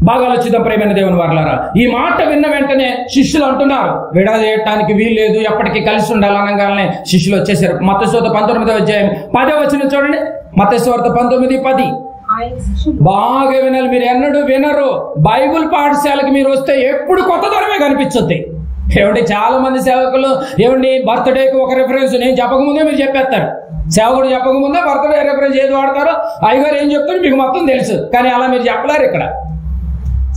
బాగా ఆలోచిద్దాం ప్రియమైన దేవుని వారలారా. ఈ మాట విన్న వెంటనే శిష్యులు అంటున్నారు, విడదీయటానికి వీల్లేదు, ఎప్పటికీ కలిసి ఉండాలనగానే శిష్యులు వచ్చేసారు. మత్తయి సువార్త 19వ అధ్యాయం 10వ వచనం చూడండి. మత్తయి సువార్త 19:10. బాగా వినాలి, మీరు ఎన్నడూ వినరు. బైబుల్ పాఠశాలకు మీరు వస్తే ఎప్పుడు కొత్త తరమే కనిపించుద్ది. ఏమంటే చాలా మంది సేవకులు ఏమండి బర్త్డేకి ఒక రెఫరెన్స్ నేను చెప్పకముందే మీరు చెప్పేస్తారు. సేవకుడు చెప్పకముందే బర్త్డే రెఫరెన్స్ ఏది వాడతారో అయ్యగారు ఏం చెప్తారో మీకు మొత్తం తెలుసు. కానీ అలా మీరు చెప్పలేరు. ఇక్కడ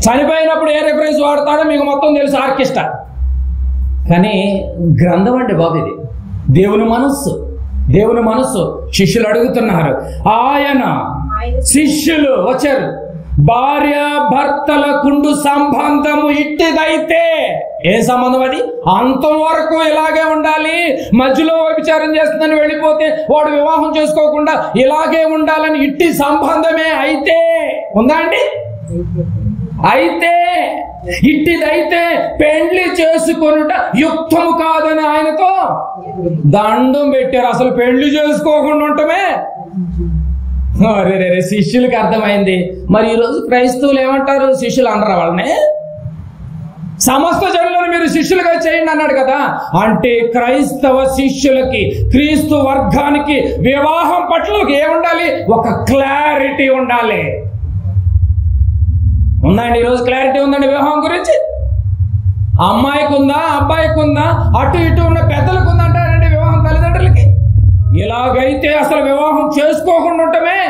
చనిపోయినప్పుడు ఏ రెఫరెన్స్ వాడతాడో మీకు మొత్తం తెలుసు, ఆర్కెస్ట్రా. కానీ గ్రంథం అంటే బాబు ఇది దేవుని మనస్సు, దేవుని మనస్సు. శిష్యులు అడుగుతున్నారు, ఆయన శిష్యులు వచ్చారు, భార్య భర్తల కుండు సంబంధము ఇట్టిదైతే. ఏ సంబంధం అది? అంతం వరకు ఇలాగే ఉండాలి, మధ్యలో వ్యభిచారం చేస్తుందని వెళ్ళిపోతే వాడు వివాహం చేసుకోకుండా ఇలాగే ఉండాలని ఇట్టి సంబంధమే అయితే ఉందా అండి? అయితే ఇట్టిదైతే పెండ్లి చేసుకొనుట యుక్తము కాదని ఆయనతో దండం పెట్టారు. అసలు పెళ్లి చేసుకోకుండా ఉండటమే. రే శిష్యులకి అర్థమైంది. మరి ఈరోజు క్రైస్తవులు ఏమంటారు? శిష్యులు అనరా వాళ్ళని? సమస్త జనులను మీరు శిష్యులుగా చేయండి అన్నాడు కదా. అంటే క్రైస్తవ శిష్యులకి, క్రీస్తు వర్గానికి వివాహం పట్ల ఏముండాలి? ఒక క్లారిటీ ఉండాలి. ఉందండి ఈరోజు క్లారిటీ ఉందండి వివాహం గురించి? అమ్మాయికి ఉందా, అబ్బాయికి ఉందా, అటు ఇటు ఉన్న పెద్దలకు ఉందంటారండి వివాహం తల్లిదండ్రులకి. ఇలాగైతే అసలు వివాహం చేసుకోకుండా ఉండటమే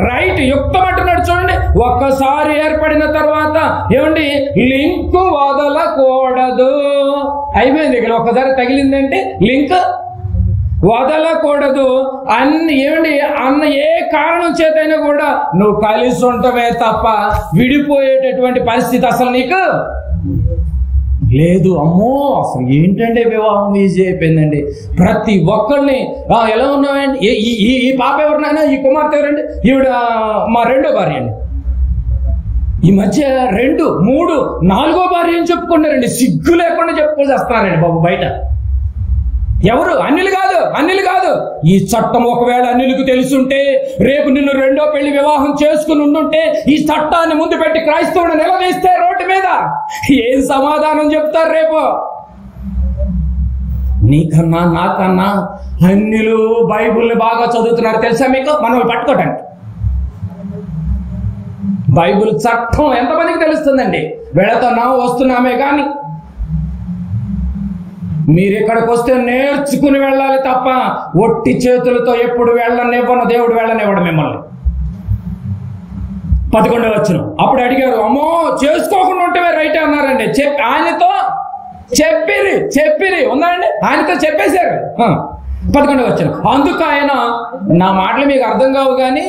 రైట్, యుక్తం అంటున్నాడు చూడండి. ఒక్కసారి ఏర్పడిన తర్వాత ఏమండి లింక్ వదలకూడదు. అయిపోయింది. ఇక్కడ ఒక్కసారి తగిలిందంటే లింక్ వదలకూడదు. ఏమండి అన్న ఏ కారణం చేతైనా కూడా నువ్వు కలిసి ఉండటమే తప్ప విడిపోయేటటువంటి పరిస్థితి అసలు నీకు లేదు. అమ్మో అసలు ఏంటంటే వివాహం ఈజీ అయిపోయిందండి. ప్రతి ఒక్కరిని ఎలా ఉన్నామండి, ఈ పాప ఎవరినైనా, ఈ కుమార్తె ఎవరండి, ఈవిడ మా రెండో భార్య అండి. ఈ మధ్య 2, 3, 4వ భార్య అని చెప్పుకున్నారండి. సిగ్గు లేకుండా చెప్పుకొని వస్తున్నారండి బాబు బయట. ఎవరు? అన్యులు కాదు. ఈ చట్టం ఒకవేళ అన్యులకు తెలుసుంటే రేపు నిన్ను రెండో పెళ్లి వివాహం చేసుకుని ఉండుంటే ఈ చట్టాన్ని ముందు పెట్టి క్రైస్తవుడు నిలదీస్తే రోడ్డు మీద ఏం సమాధానం చెప్తారు రేపు? నీకన్నా నాకన్నా అన్యులు బైబుల్ని బాగా చదువుతున్నారు తెలుసా మీకు? మనం పట్టుకోవటానికి బైబుల్ చట్టం ఎంతమందికి తెలుస్తుందండి? వెళుతున్నాం వస్తున్నామే కానీ మీరు ఇక్కడికి వస్తే నేర్చుకుని వెళ్ళాలి తప్ప ఒట్టి చేతులతో ఎప్పుడు వెళ్ళనివ్వను. దేవుడు వెళ్ళనివ్వడు మిమ్మల్ని. 11వ వచనం. అప్పుడు అడిగారు, అమ్మో చేసుకోకుండా ఉంటేనే రైట్ అన్నారండి. ఆయనతో చెప్పిరి ఉందండి, ఆయనతో చెప్పేశారు. 11వ వచనం. అందుకు ఆయన, నా మాటలు మీకు అర్థం కావు కానీ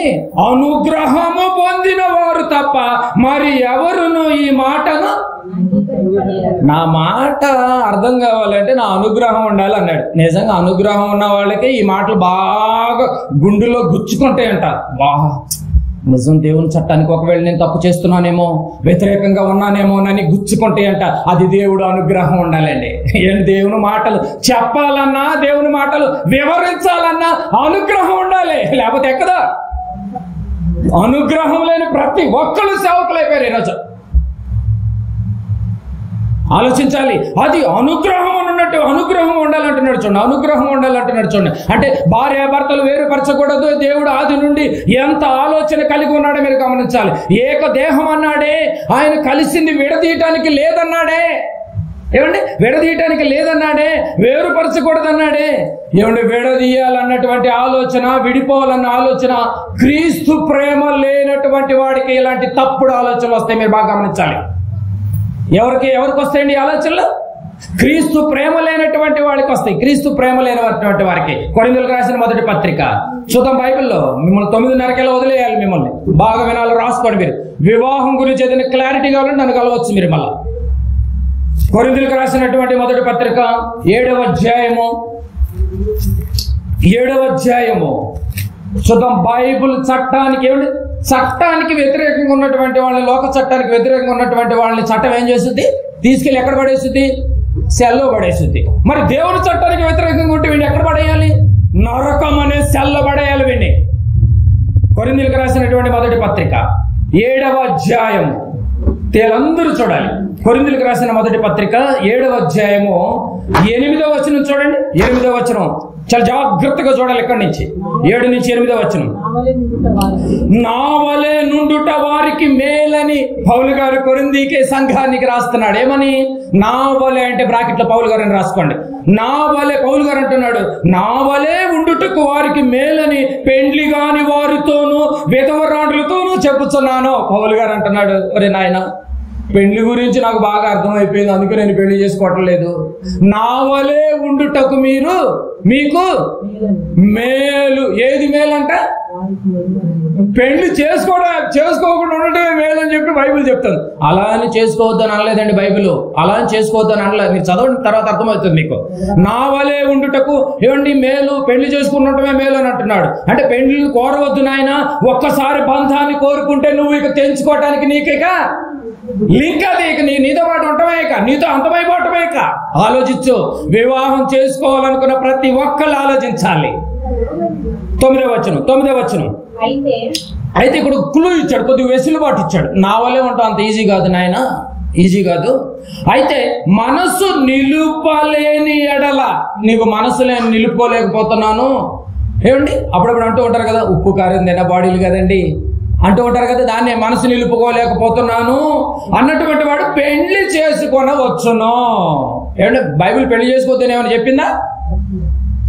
అనుగ్రహము పొందిన వారు తప్ప మరి ఎవరును ఈ మాటను, నా మాట అర్థం కావాలంటే నా అనుగ్రహం ఉండాలి అన్నాడు. నిజంగా అనుగ్రహం ఉన్న వాళ్ళకి ఈ మాటలు బాగా గుండెలో గుచ్చుకుంటాయంట. నిజం, దేవుని చట్టానికి ఒకవేళ నేను తప్పు చేస్తున్నానేమో, వ్యతిరేకంగా ఉన్నానేమోనని గుచ్చుకుంటాయంట. అది దేవుడు అనుగ్రహం ఉండాలండి. దేవుని మాటలు చెప్పాలన్నా, దేవుని మాటలు వివరించాలన్నా అనుగ్రహం ఉండాలి, లేకపోతే ఎక్కదా. అనుగ్రహం లేని ప్రతి ఒక్కరు సేవకులైపోయారు ఈరోజు. ఆలోచించాలి. అది అనుగ్రహం అన్నట్టు అనుగ్రహం ఉండాలంటున్నాడు చూడండి. అనుగ్రహం ఉండాలంటున్నాడు చూడండి. అంటే భార్య భర్తలు వేరుపరచకూడదు. దేవుడు ఆది నుండి ఎంత ఆలోచన కలిగి ఉన్నాడో మీరు గమనించాలి. ఏక దేహం అన్నాడే, ఆయన కలిసింది విడదీయటానికి లేదన్నాడే. ఏమండి విడదీయటానికి లేదన్నాడే, వేరుపరచకూడదన్నాడే. ఏమండి విడదీయాలన్నటువంటి ఆలోచన, విడిపోవాలన్న ఆలోచన క్రీస్తు ప్రేమ లేనటువంటి వాడికి ఇలాంటి తప్పుడు ఆలోచనలు వస్తాయి. మీరు బాగా గమనించాలి. ఎవరికి వస్తాయండి ఆలోచనలు? క్రీస్తు ప్రేమ లేనటువంటి వాడికి వస్తాయి. క్రీస్తు ప్రేమ లేనటువంటి వారికి. కొరింథీయులకు రాసిన మొదటి పత్రిక చూద్దాం. బైబిల్లో మిమ్మల్ని 9:30 వదిలేయాలి. మిమ్మల్ని బాగా వినాలి, రాసుకోండి. మీరు వివాహం గురించి ఏదైనా క్లారిటీ కావాలంటే నన్ను కలవచ్చు మీరు. మళ్ళా కొరింథీయులకు రాసినటువంటి మొదటి పత్రిక 7వ అధ్యాయము చూద్దాం. బైబుల్ చట్టానికి ఏమిటి? చట్టానికి వ్యతిరేకంగా ఉన్నటువంటి వాళ్ళని, లోక చట్టానికి వ్యతిరేకంగా ఉన్నటువంటి వాళ్ళని చట్టం ఏం చేస్తుంది? తీసుకెళ్ళి ఎక్కడ పడేస్తుంది? సెల్లో పడేస్తుంది. మరి దేవుని చట్టానికి వ్యతిరేకంగా ఉంటే వీడిని ఎక్కడ పడేయాలి? నరకం అనే సెల్లో పడేయాలి వీడిని. కొరింథీయులకు రాసినటువంటి మొదటి పత్రిక 7వ అధ్యాయం తేలందరూ చూడాలి. కొరింథీయులకు రాసిన మొదటి పత్రిక 7వ అధ్యాయము 8వ వచనం చూడండి. 8వ వచనం చాలా జాగ్రత్తగా చూడాలి. ఇక్కడి నుంచి 7 నుంచి 8వ వచనం. నా వలె నుండుట వారికి మేలని పౌలు గారు కొరింథీకే సంఘానికి రాస్తున్నాడు. ఏమని? నా వలె అంటే బ్రాకెట్లో పౌలు గారు అని రాసుకోండి. నా వలె పౌలు గారు అంటున్నాడు, నా వలె ఉండుటకు వారికి మేలని పెండ్లి గాని వారితోనూ విధవరాండ్లతోనూ చెప్పుచున్నాను. పౌలు గారు అంటున్నాడు, ఒరే నాయన, పెళ్లి గురించి నాకు బాగా అర్థమైపోయింది, అందుకే నేను పెళ్లి చేసుకోవటం లేదు. నా వలే ఉండుటకు మీకు మేలు. ఏది మేలంట? పెళ్లి చేసుకోకుండా ఉండటమే మేలు అని చెప్పి బైబిల్ చెప్తాను. అలా అని చేసుకోవద్దని అనలేదండి బైబిల్. అలా అని చేసుకోవద్దని అనలేదు. మీరు చదవండి, తర్వాత అర్థమవుతుంది మీకు. నా వలే ఉండుటకు ఏమండి మేలు, పెళ్లి చేసుకుంటుంటమే మేలు అని అంటున్నాడు. అంటే పెళ్లి కోరవద్దు నాయన, ఒక్కసారి బంధాన్ని కోరుకుంటే నువ్వు ఇక తెంచుకోవటానికి నీకేక లింక్ అది. ఇక నీతో పాటు ఉండటమే, ఇక నీతో అంతమైపోవటమే. ఇక ఆలోచించు. వివాహం చేసుకోవాలనుకున్న ప్రతి ఒక్కళ్ళు ఆలోచించాలి. 9వ వచనం. అయితే ఇక్కడ క్లూ ఇచ్చాడు, కొద్దిగా వెసులుబాటు ఇచ్చాడు. నా వల్లే ఉంటాం అంత ఈజీ కాదు నాయన, ఈజీ కాదు. అయితే మనసు నిలుపలేని ఎడల, నీకు మనసులో నిలుపుకోలేకపోతున్నాను. ఏమండి అప్పుడప్పుడు అంటూ ఉంటారు కదా, ఉప్పు కారం తిన్న బాడీలు కదండి అంటూ ఉంటారు కదా, దాన్ని మనసు నిలుపుకోలేకపోతున్నాను అన్నటువంటి వాడు పెళ్లి చేసుకొనవచ్చును. ఏమంటే బైబిల్ పెళ్లి చేసుకోవద్దని ఏమైనా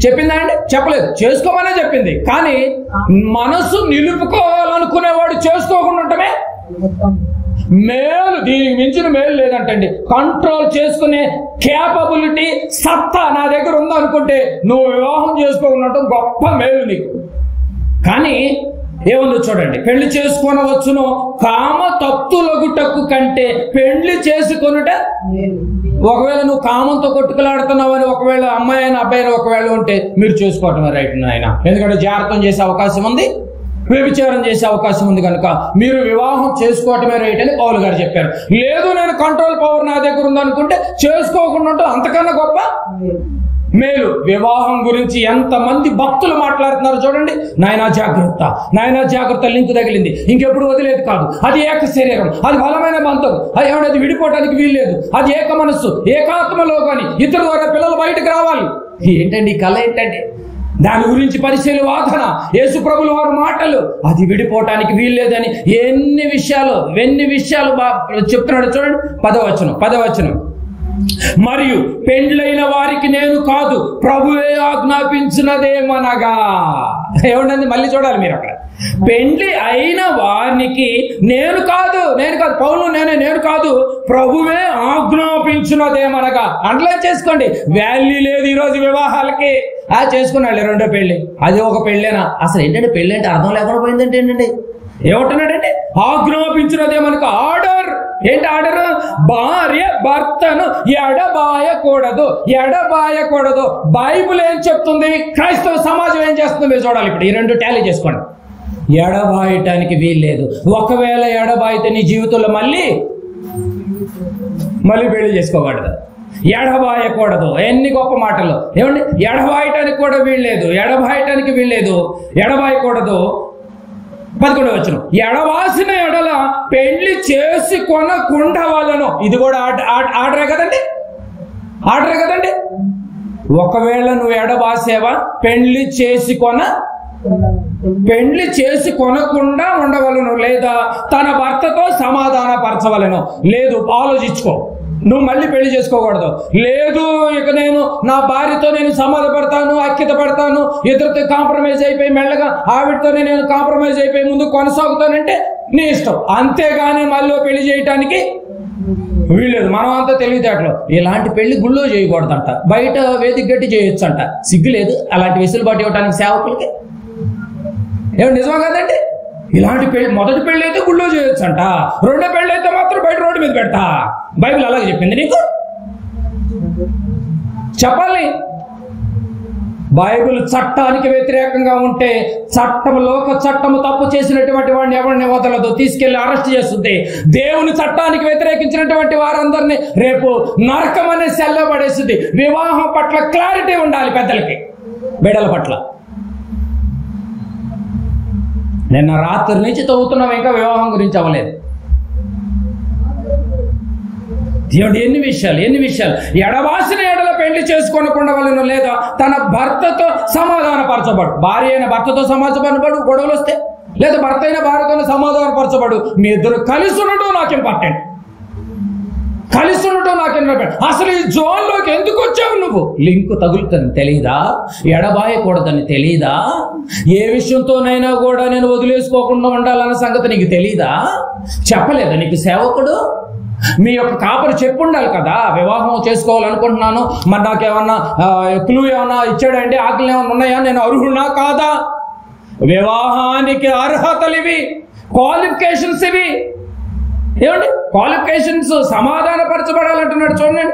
చెప్పిందా అండి? చెప్పలేదు. చేసుకోమనే చెప్పింది. కానీ మనసు నిలుపుకోవాలనుకునేవాడు చేసుకోకుండా ఉండటమే మేలు. దీనికి మించిన మేలు లేదంటండి. కంట్రోల్ చేసుకునే కేపబిలిటీ, సత్తా నా దగ్గర ఉందనుకుంటే నువ్వు వివాహం చేసుకోకుండా ఉండటం గొప్ప మేలు నీకు. కానీ ఏముందో చూడండి, పెళ్లి చేసుకొనవచ్చును కామ తప్తులగుటకు కంటే పెళ్లి చేసుకొనుట. ఒకవేళ నువ్వు కామంతో కొట్టుకులాడుతున్నావు అని ఒకవేళ అమ్మాయి అయినా అబ్బాయి అయినా ఒకవేళ ఉంటే మీరు చేసుకోవటం రైట్ నాయన. ఎందుకంటే జాగ్రత్తం చేసే అవకాశం ఉంది, వ్యభిచారం చేసే అవకాశం ఉంది కనుక మీరు వివాహం చేసుకోవటమే రైట్ అని పౌలు గారు చెప్పారు. లేదు నేను కంట్రోల్ పవర్ నా దగ్గర ఉందనుకుంటే చేసుకోకుండా అంతకన్నా గొప్ప మేలు. వివాహం గురించి ఎంతమంది భక్తులు మాట్లాడుతున్నారు చూడండి. నాయనా జాగ్రత్త, నాయనా జాగ్రత్త, లింక్ తగిలింది, ఇంకెప్పుడు వదిలేదు కాదు, అది ఏక శరీరం, అది బలమైన బంధం, అది ఏమన్నది విడిపోవడానికి వీల్లేదు, అది ఏక మనస్సు, ఏకాత్మలో కానీ ఇద్దరు ద్వారా పిల్లలు బయటకు రావాలి. ఏంటండి కళ ఏంటండి? దాని గురించి పరిశీలి వాదన, యేసు ప్రభుల వారి మాటలు, అది విడిపోవటానికి వీల్లేదని ఎన్ని విషయాలు చెప్తున్నాడు చూడండి. 10వ వచనం. మరియు పెండ్లైన వారికి నేను కాదు, ప్రభువే ఆజ్ఞాపించినదేమనగా. ఏమండి మళ్ళీ చూడాలి మీరు అక్కడ. పెండ్లి అయిన వారికి నేను కాదు పౌలు నేను కాదు, ప్రభువే ఆజ్ఞాపించినదేమనగా. అండర్లైన్ చేసుకోండి. వాల్యూ లేదు ఈరోజు వివాహాలకి. చేసుకున్నాడు రెండో పెళ్లి, అది ఒక పెళ్ళేనా? అసలు ఏంటంటే పెళ్లి అంటే అర్థం లేకుండా పోయిందంటే ఏంటండి? ఏమంటున్నాడంటే ఆజ్ఞాపించినదేమనగా ఆర్డర్. ఏంటి ఆర్డర్? భార్య భర్తను ఎడబాయకూడదు. బైబిల్ ఏం చెప్తుంది, క్రైస్తవ సమాజం ఏం చేస్తుంది మీరు చూడాలి. ఇప్పుడు ఈ రెండు టాలీ చేసుకోండి. ఎడబాయటానికి వీల్లేదు. ఒకవేళ ఎడబాయితే నీ జీవితంలో మళ్ళీ పెళ్లి చేసుకోకూడదు. ఎడబాయకూడదు. ఎన్ని గొప్ప మాటలు. ఏమండి ఎడబాయటానికి కూడా వీల్లేదు, ఎడబాయకూడదు. 11వ వచనం. ఎడవాసిన ఎడల పెళ్లి చేసి కొనకుండవలను. ఇది కూడా ఆర్డరే కదండి. ఒకవేళ నువ్వు ఎడబాసేవా, పెళ్లి చేసి కొనకుండా ఉండవలను, లేదా తన భర్తతో సమాధాన పరచవలను. లేదు, ఆలోచించుకో, నువ్వు మళ్ళీ పెళ్లి చేసుకోకూడదు. లేదు, ఇక నేను నా భార్యతో నేను సమాధపడతాను, ఐక్యత పడతాను, ఇద్దరితో కాంప్రమైజ్ అయిపోయి మెల్లగా ఆవిడతోనే నేను కాంప్రమైజ్ అయిపోయి ముందు కొనసాగుతానంటే నీ ఇష్టం. అంతేగాని మళ్ళీ పెళ్లి చేయటానికి వీల్లేదు. మనం అంతా తెలివితేటలు. ఇలాంటి పెళ్లి గుళ్ళో చేయకూడదంట, బయట వేదిక గట్టి చేయొచ్చు అంట. సిగ్గు లేదు అలాంటి వెసులుబాటు ఇవ్వడానికి సేవకులకి. ఏమో నిజమా కదండి? ఇలాంటి పెళ్లి, మొదటి పెళ్లి అయితే గుళ్ళో చేయొచ్చు అంట, రెండో పెళ్లి అయితే మాత్రం బయట రోడ్డు మీద పెడతా. బైబిల్ అలాగే చెప్పింది నీకు. చెప్పాలి. బైబిల్ చట్టానికి వ్యతిరేకంగా ఉంటే లోక చట్టము తప్పు చేసినటువంటి వాడిని ఎవరిని వదలదు, తీసుకెళ్లి అరెస్ట్ చేస్తుంది. దేవుని చట్టానికి వ్యతిరేకించినటువంటి వారందరినీ రేపు నరకం అనే సెల్లో పడేస్తుంది. వివాహం పట్ల క్లారిటీ ఉండాలి పెద్దలకి, బిడ్డల పట్ల. నిన్న రాత్రి నుంచి చదువుతున్నాం, ఇంకా వివాహం గురించి అవ్వలేదు. దేవుడు ఎన్ని విషయాలు ఎడవాసిన ఎడల పెళ్లి చేసుకోనకుండా వాళ్ళను లేదా తన భర్తతో సమాధానపరచబడు. భార్య అయిన భర్తతో సమాధానపడు, గొడవలు వస్తే, లేదా భర్త అయిన భార్యతో సమాధానపరచబడు. మీ ఇద్దరు కలిసి ఉండటం నాకు ఇంపార్టెంట్. అసలు ఈ జోన్లోకి ఎందుకు వచ్చావు నువ్వు? లింకు తగులుతుంది తెలియదా? ఎడబాయకూడదని తెలియదా? ఏ విషయంతోనైనా కూడా నేను వదిలేసుకోకుండా ఉండాలన్న సంగతి నీకు తెలీదా? చెప్పలేదా నీకు సేవకుడు? మీ యొక్క కాపరి చెప్పుండాలి కదా, వివాహం చేసుకోవాలనుకుంటున్నాను, మరి నాకేమన్నా క్లూ ఏమన్నా ఇచ్చాడండి, ఆజ్ఞలు ఏమన్నా ఉన్నాయా, నేను అర్హునా కాదా? వివాహానికి అర్హతలు ఇవి, క్వాలిఫికేషన్స్ ఇవి. ఏమండి క్వాలిఫికేషన్స్? సమాధానపరచబడాలంటున్నాడు చూడండి.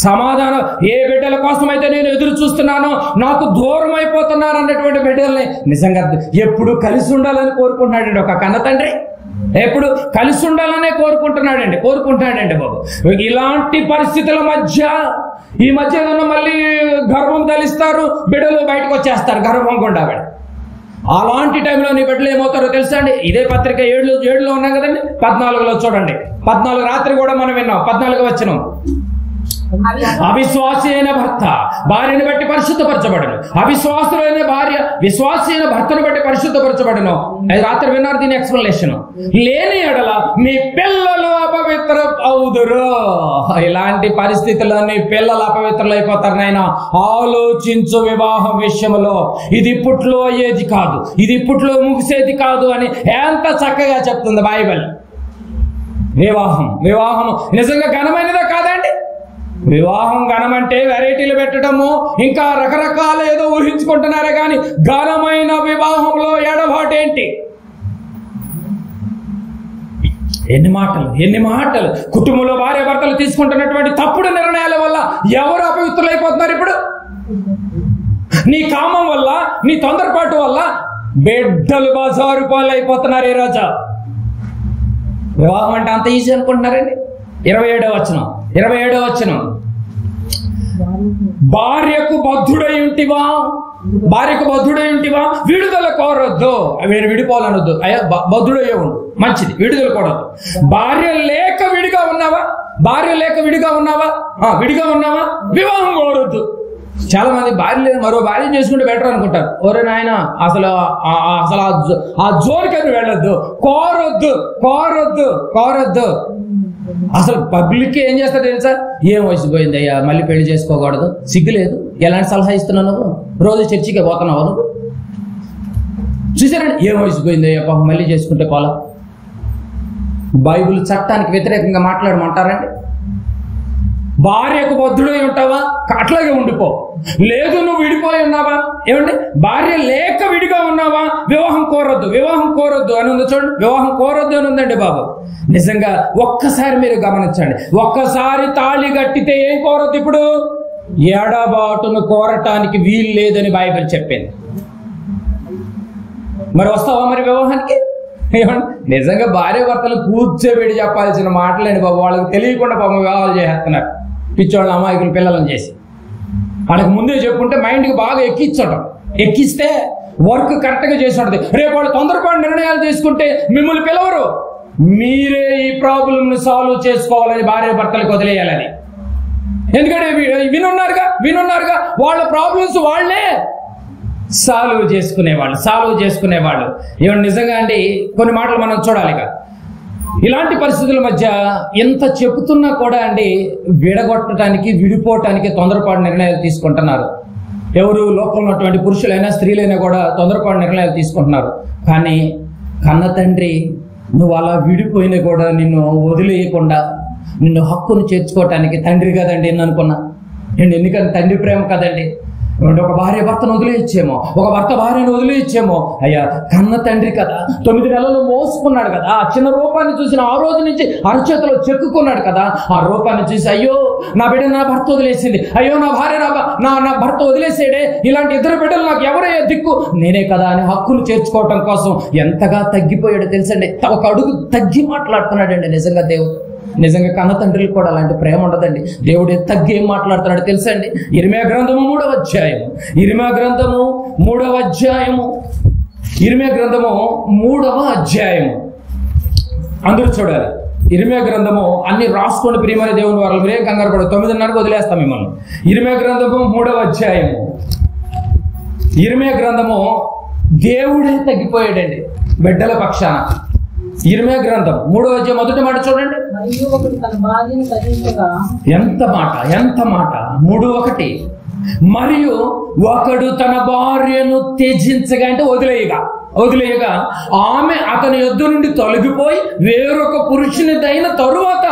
సమాధానం, ఏ బిడ్డల కోసం అయితే నేను ఎదురు చూస్తున్నానో, నాకు దూరం అయిపోతున్నాను అన్నటువంటి బిడ్డల్ని నిజంగా ఎప్పుడు కలిసి ఉండాలని కోరుకుంటున్నాడండి ఒక కన్న తండ్రి. ఎప్పుడు కలిసి ఉండాలనే కోరుకుంటున్నాడండి బాబు. ఇలాంటి పరిస్థితుల మధ్య ఈ మధ్య ఏదన్నా మళ్ళీ గర్భం ధరిస్తారు, బిడ్డలు బయటకు వచ్చేస్తారు గర్భం గుండా. అలాంటి టైంలో నీ బిడ్డలు ఏమవుతారో తెలుసా అండి? ఇదే పత్రిక 7లో ఉన్నాం కదండి, 14లో చూడండి. 14 రాత్రి కూడా మనం విన్నాం, 14 వచనం. అవిశ్వాసి అయిన భర్త భార్యను బట్టి పరిశుద్ధపరచబడను, అవిశ్వాసులైన భార్య విశ్వాసి అయిన భర్తను బట్టి పరిశుద్ధపరచబడను. రాత్రి విన్నారు దీని ఎక్స్ప్లెనేషన్. లేని ఎడల మీ పిల్లలు అపవిత్ర అవుదురు. ఇలాంటి పరిస్థితుల్లో నీ పిల్లలు అపవిత్రులు అయిపోతారు. నాయన ఆలోచించు వివాహం విషయంలో. ఇది ఇప్పట్లో అయ్యేది కాదు, ఇది ఇప్పట్లో ముగిసేది కాదు అని ఎంత చక్కగా చెప్తుంది బైబిల్. వివాహం నిజంగా ఘనమైనదా కాదండి? వివాహం ఘనమంటే వెరైటీలు పెట్టడము, ఇంకా రకరకాల ఏదో ఊహించుకుంటున్నారే కానీ ఘనమైన వివాహంలో ఎడబాటేంటి? ఎన్ని మాటలు కుటుంబంలో భార్య భర్తలు తీసుకుంటున్నటువంటి తప్పుడు నిర్ణయాల వల్ల ఎవరు అపవిత్రులైపోతున్నారు? ఇప్పుడు నీ కామం వల్ల, నీ తొందరపాటు వల్ల బిడ్డలు బజారు పాలు అయిపోతున్నారు. ఏ రోజా వివాహం అంటే అంత ఈజీ అనుకుంటున్నారండి? 27వ వచనం. భార్యకు బద్ధుడై ఉంటివా విడుదల కోరొద్దు. వీడు విడిపోవాలనొద్దు, అయ్యా బద్ధుడయ్యే ఉండు, మంచిది, విడుదల కోరొద్దు. భార్య లేక విడిగా ఉన్నావా వివాహం కోరొద్దు. చాలా మంది భార్య లేదు మరో భార్య చేసుకుంటే బెటర్ అనుకుంటారు. ఓరే నాయన, అసలు ఆ జోలికని వెళ్ళొద్దు, కోరొద్దు. అసలు పబ్లిక్ ఏం చేస్తారు తెలుసా? ఏం వయసు పోయింది అయ్యా, మళ్ళీ పెళ్లి చేసుకోకూడదు, సిగ్గులేదు, ఎలాంటి సలహా ఇస్తున్నావు నువ్వు? రోజు చర్చికి పోతున్నావు నువ్వు? చూసారండి, ఏం వయసు పోయింది అయ్యా పాపం, మళ్ళీ చేసుకుంటే పోలా. బైబిల్ చట్టానికి వ్యతిరేకంగా మాట్లాడమంటారండి? భార్యకు బద్ధుడై ఉంటావా? అట్లాగే ఉండిపో. లేదు నువ్వు విడిపోయి ఉన్నావా? ఏమండి, భార్య లేక విడిగా ఉన్నావా? వివాహం కోరొద్దు అని ఉంది చూడండి. వివాహం కోరొద్దు అని ఉందండి బాబు. నిజంగా ఒక్కసారి మీరు గమనించండి. ఒక్కసారి తాళి కట్టితే ఏం కోరొద్దు? ఇప్పుడు ఎడబాటును కోరటానికి వీలు లేదని బైబిల్ చెప్పింది. మరి వస్తావా మరి వివాహానికి? నిజంగా భార్య భర్తలు కూర్చోబెట్టి చెప్పాల్సిన మాటలేండి బాబు. వాళ్ళకి తెలియకుండా పాపం వివాహాలు చేస్తున్నారు, పిచ్చోళ్ళ అమాయకులు పిల్లలను చేసి. వాళ్ళకి ముందే చెప్పుకుంటే మైండ్కి బాగా ఎక్కిస్తే వర్క్ కరెక్ట్గా చేసి ఉంటుంది. రేపు వాళ్ళు తొందరపాటు నిర్ణయాలు తీసుకుంటే మిమ్మల్ని పిలవరు. మీరే ఈ ప్రాబ్లంని సాల్వ్ చేసుకోవాలని భార్య భర్తలకు వదిలేయాలని. ఎందుకంటే వినున్నారుగా వాళ్ళ ప్రాబ్లమ్స్ వాళ్ళే సాల్వ్ చేసుకునేవాళ్ళు. ఏమన్నా నిజంగా అండి, కొన్ని మాటలు మనం చూడాలిగా. ఇలాంటి పరిస్థితుల మధ్య ఎంత చెబుతున్నా కూడా అండి, విడగొట్టడానికి విడిపోవటానికి తొందరపాటు నిర్ణయాలు తీసుకుంటున్నారు. ఎవరు లోకంలో ఉన్నటువంటి పురుషులైనా స్త్రీలైనా కూడా తొందరపాటు నిర్ణయాలు తీసుకుంటున్నారు. కానీ కన్న తండ్రి నువ్వు అలా విడిపోయినా కూడా నిన్ను వదిలేయకుండా నిన్ను హక్కును చేర్చుకోవటానికి తండ్రి కదండి అని అనుకున్నా. ఎందుకంటే తండ్రి ప్రేమ కదండి. ఒక భార్య భర్తను వదిలేయచ్చేమో, ఒక భర్త భార్యను వదిలేయచ్చేమో. అయ్యా కన్న తండ్రి కదా, 9 నెలలు మోసుకున్నాడు కదా, ఆ చిన్న రూపాన్ని చూసిన ఆ రోజు నుంచి అరచేతిలో చెక్కుకున్నాడు కదా. ఆ రూపాన్ని చూసి అయ్యో నా బిడ్డ నా భర్త వదిలేసింది, అయ్యో నా భార్య నా భర్త వదిలేసాడే, ఇలాంటి 2 బిడ్డలు నాకు ఎవరయ్యా దిక్కు, నేనే కదా అని హక్కును చేర్చుకోవటం కోసం ఎంతగా తగ్గిపోయాడో తెలుసండి. ఒక అడుగు తగ్గి మాట్లాడుతున్నాడండి. నిజంగా దేవుడు, నిజంగా కన్న తండ్రులకు కూడా అలాంటి ప్రేమ ఉండదండి. దేవుడు తగ్గి ఏం మాట్లాడుతున్నాడు తెలుసండి? ఇర్మియా గ్రంథము 3వ అధ్యాయము ఇర్మియా గ్రంథము 3వ అధ్యాయము. అందరూ చూడాలి. ఇర్మియా గ్రంథము అన్ని రాసుకోండి ప్రియమైన దేవుని వారు. మీరేం కంగారు పడదు, 9:30కు వదిలేస్తాం మిమ్మల్ని. ఇర్మియా గ్రంథము 3వ అధ్యాయము. ఇర్మియా గ్రంథము దేవుడే తగ్గిపోయాడండి బిడ్డల పక్షాన. ఇర్మియా గ్రంథం 3వ అధ్యాయం మొదటి మాట చూడండి. ఎంత మాట, ఎంత మాట. 3:1. మరియు ఒకడు తన భార్యను త్యజించగా అంటే వదిలేయగా ఆమె అతని యొద్ద నుండి తొలగిపోయి వేరొక పురుషునిదైన తరువాత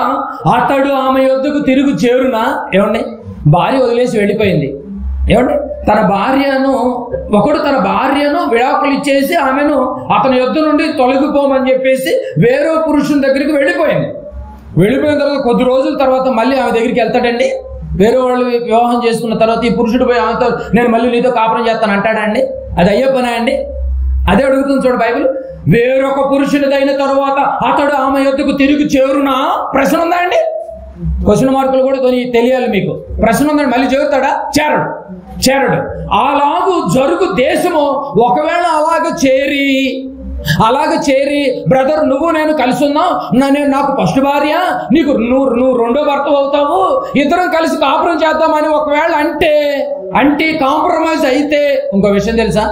అతడు ఆమె యొద్దకు తిరుగు చేరునా. ఏమండి, భార్య వదిలేసి వెళ్ళిపోయింది. ఏమండి, ఒకడు తన భార్యను విడాకులు ఇచ్చేసి ఆమెను అతని యొద్ద నుండి తొలగిపోమని చెప్పేసి వేరే పురుషుని దగ్గరికి వెళ్ళిపోయిన తర్వాత కొద్ది రోజుల తర్వాత మళ్ళీ ఆమె దగ్గరికి వెళ్తాడండి. వేరే వాళ్ళు వివాహం చేసుకున్న తర్వాత ఈ పురుషుడు పోయి ఆమెతో నేను మళ్ళీ నీతో కాపురం చేస్తాను అంటాడండి? అది అయ్యే పనా అండి? అదే అడుగుతుంది చూడు బైబిల్. వేరొక పురుషునిదైన తరువాత అతడు ఆమె యొద్దకు తిరిగి చేరునా? ప్రశ్న ఉందా అండి? క్వశ్చన్ మార్కులు కూడా తెలియాలి మీకు. ప్రశ్న ఉందండి. మళ్ళీ చేరుతాడా? చేరడు. అలాగూ జరుగు దేశము. ఒకవేళ అలాగ చేరి బ్రదర్ నువ్వు నేను కలిసి ఉన్నాం, నాకు ఫస్ట్ భార్య, నువ్వు రెండో భర్త అవుతావు, ఇద్దరం కలిసి కాపురం చేద్దామని ఒకవేళ అంటే కాంప్రమైజ్ అయితే, ఇంకో విషయం తెలుసా,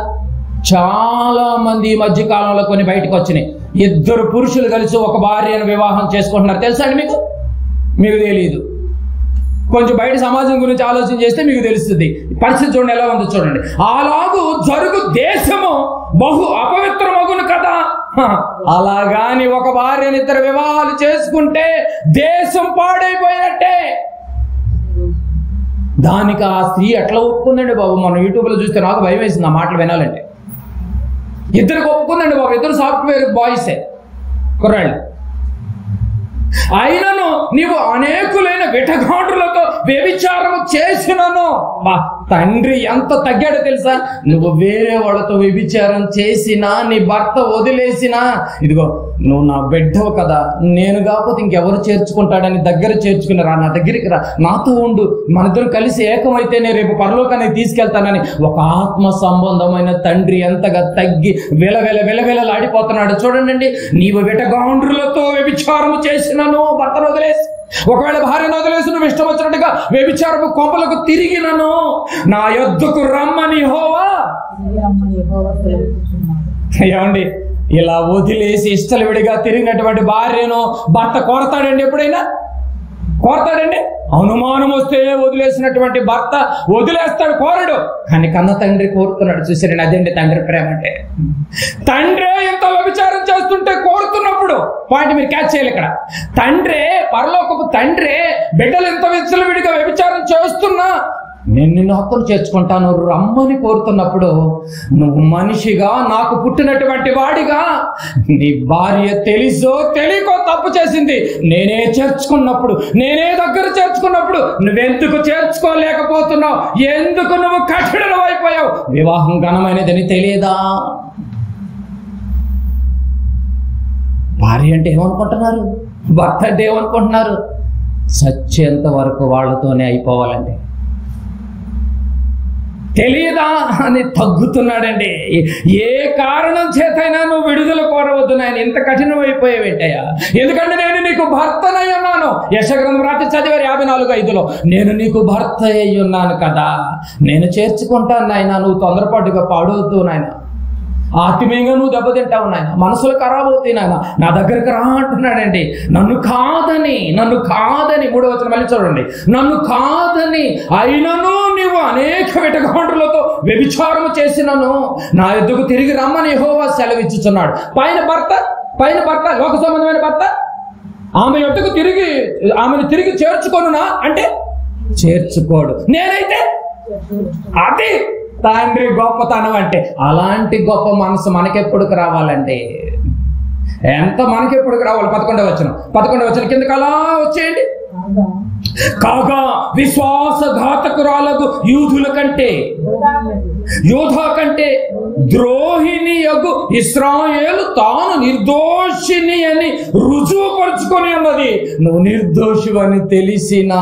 చాలా మంది ఈ మధ్య కాలంలో కొన్ని బయటకు వచ్చినాయి. 2 పురుషులు కలిసి ఒక భార్యను వివాహం చేసుకుంటున్నారు. తెలుసా అండి మీకు? మీకు తెలియదు. కొంచెం బయట సమాజం గురించి ఆలోచన చేస్తే మీకు తెలుస్తుంది. పరిస్థితి చూడండి ఎలా ఉందో చూడండి. అలాగూ జరుగు దేశము బహు అపవిత్రమగును కదా. అలాగాని ఒక భార్యని 2 వివాహాలు చేసుకుంటే దేశం పాడైపోయినట్టే. దానికి ఆ స్త్రీ ఎట్లా ఒప్పుకుందండి బాబు? మనం యూట్యూబ్లో చూస్తే నాకు భయం వేసింది ఆ మాటలు వినాలంటే. 2 ఒప్పుకుందండి బాబు. 2 సాఫ్ట్వేర్ బాయ్సే, కుర్రాళ్ళు. అయినను నీవు అనేకులైన విటగాండ్రులతో వ్యభిచారము చేసినను. తండ్రి ఎంత తగ్గాడో తెలుసా? నువ్వు వేరే వాళ్ళతో వ్యభిచారం చేసినా, నీ భర్త వదిలేసినా, ఇదిగో నువ్వు నా బిడ్డవు కదా, నేను కాకపోతే ఇంకెవరు చేర్చుకుంటాడని దగ్గర చేర్చుకుని రా, నా దగ్గరికి రా, నాతో ఉండు, మనిద్దరు కలిసి ఏకమైతేనే రేపు పరలోకానికి తీసుకెళ్తానని ఒక ఆత్మ సంబంధమైన తండ్రి ఎంతగా తగ్గి విలవిలలాడిపోతున్నాడు చూడండి. నీవు విటగాండ్రులతో వ్యభిచారము చేసినను, భర్తను వదిలేసి, ఒకవేళ భార్యను వదిలేసి నువ్వు ఇష్టం వచ్చినట్టుగా వ్యభిచారపు కొంపలకు తిరిగినను, నా యొద్దకు రమ్మని యెహోవా. ఏమండి, ఇలా వదిలేసి ఇష్టలు విడిగా తిరిగినటువంటి భార్యను భర్త కోరతాడండి? ఎప్పుడైనా కోరతాడండి? అనుమానం వస్తే వదిలేసినటువంటి భర్త వదిలేస్తాడు, కోరడు. కానీ కన్న తండ్రి కోరుతున్నాడు. చూసారండి, అదేంటి తండ్రి ప్రేమ అంటే. తండ్రే ఇంత వ్యభిచారం చేస్తుంటే కోరుతున్నప్పుడు పాయింట్ మీరు క్యాచ్ చేయాలి ఇక్కడ. తండ్రే, పరలోకపు తండ్రే బిడ్డలు ఇంత విచ్చలవిడిగా వ్యభిచారం చేస్తున్నా నేను నిన్ను హక్కును చేర్చుకుంటాను రమ్మని కోరుతున్నప్పుడు, నువ్వు మనిషిగా, నాకు పుట్టినటువంటి వాడిగా, నీ భార్య తెలుసో తెలియకో తప్పు చేసింది, నేనే చేర్చుకున్నప్పుడు, నేనే దగ్గర చేర్చుకున్నప్పుడు నువ్వెందుకు చేర్చుకోలేకపోతున్నావు? ఎందుకు నువ్వు కఠినం అయిపోయావు? వివాహం ఘనమైనదని తెలియదా? భార్య అంటే ఏమనుకుంటున్నారు? భర్త అంటే ఏమనుకుంటున్నారు? చచ్చేంత వరకు వాళ్ళతోనే అయిపోవాలండి. తెలియదా అని తగ్గుతున్నాడండి. ఏ కారణం చేతైనా నువ్వు విడుదల కోరవద్దు నాయన. ఇంత కఠినమైపోయావేంటయ్యా? ఎందుకంటే నేను నీకు భర్తనై ఉన్నాను. యెషయా రాత్రి చదివారు 54:5లో, నేను నీకు భర్త అయి ఉన్నాను కదా, నేను చేర్చుకుంటాను నాయన, నువ్వు తొందరపాటుగా పాడవుతూ నాయన, ఆత్మీయంగా నువ్వు దెబ్బతింటావు నాయన, మనసులు ఖరాబ్ అవుతాయి నాయన, నా దగ్గరకు రా అంటున్నాడండి. నన్ను కాదని 3వ వచనం మళ్ళీ చూడండి. నన్ను కాదని అయినను నీవు అనేక విటగాండ్రులతో వ్యభిచారము చేసినను, నా యొద్దకు తిరిగి రమ్మని యెహోవా సెలవిచ్చుచున్నాడు. పైన భర్త లోక సంబంధమైన భర్త ఆమెను తిరిగి చేర్చుకొనునా అంటే చేర్చుకోడు. నేనైతే అది తండ్రి గొప్పతనం అంటే. అలాంటి గొప్ప మనసు మనకెప్పుడుకు రావాలండి? మనకెప్పుడుకు రావాలి? 11వ వచనం కిందకి అలా వచ్చేయండి. కాగా విశ్వాసఘాతకురాలకు యోధా కంటే ద్రోహిణి యగు ఇశ్రాయేలు తాను నిర్దోషిని అని రుజువు పరుచుకొని ఉన్నది. నువ్వు నిర్దోషివని తెలిసినా,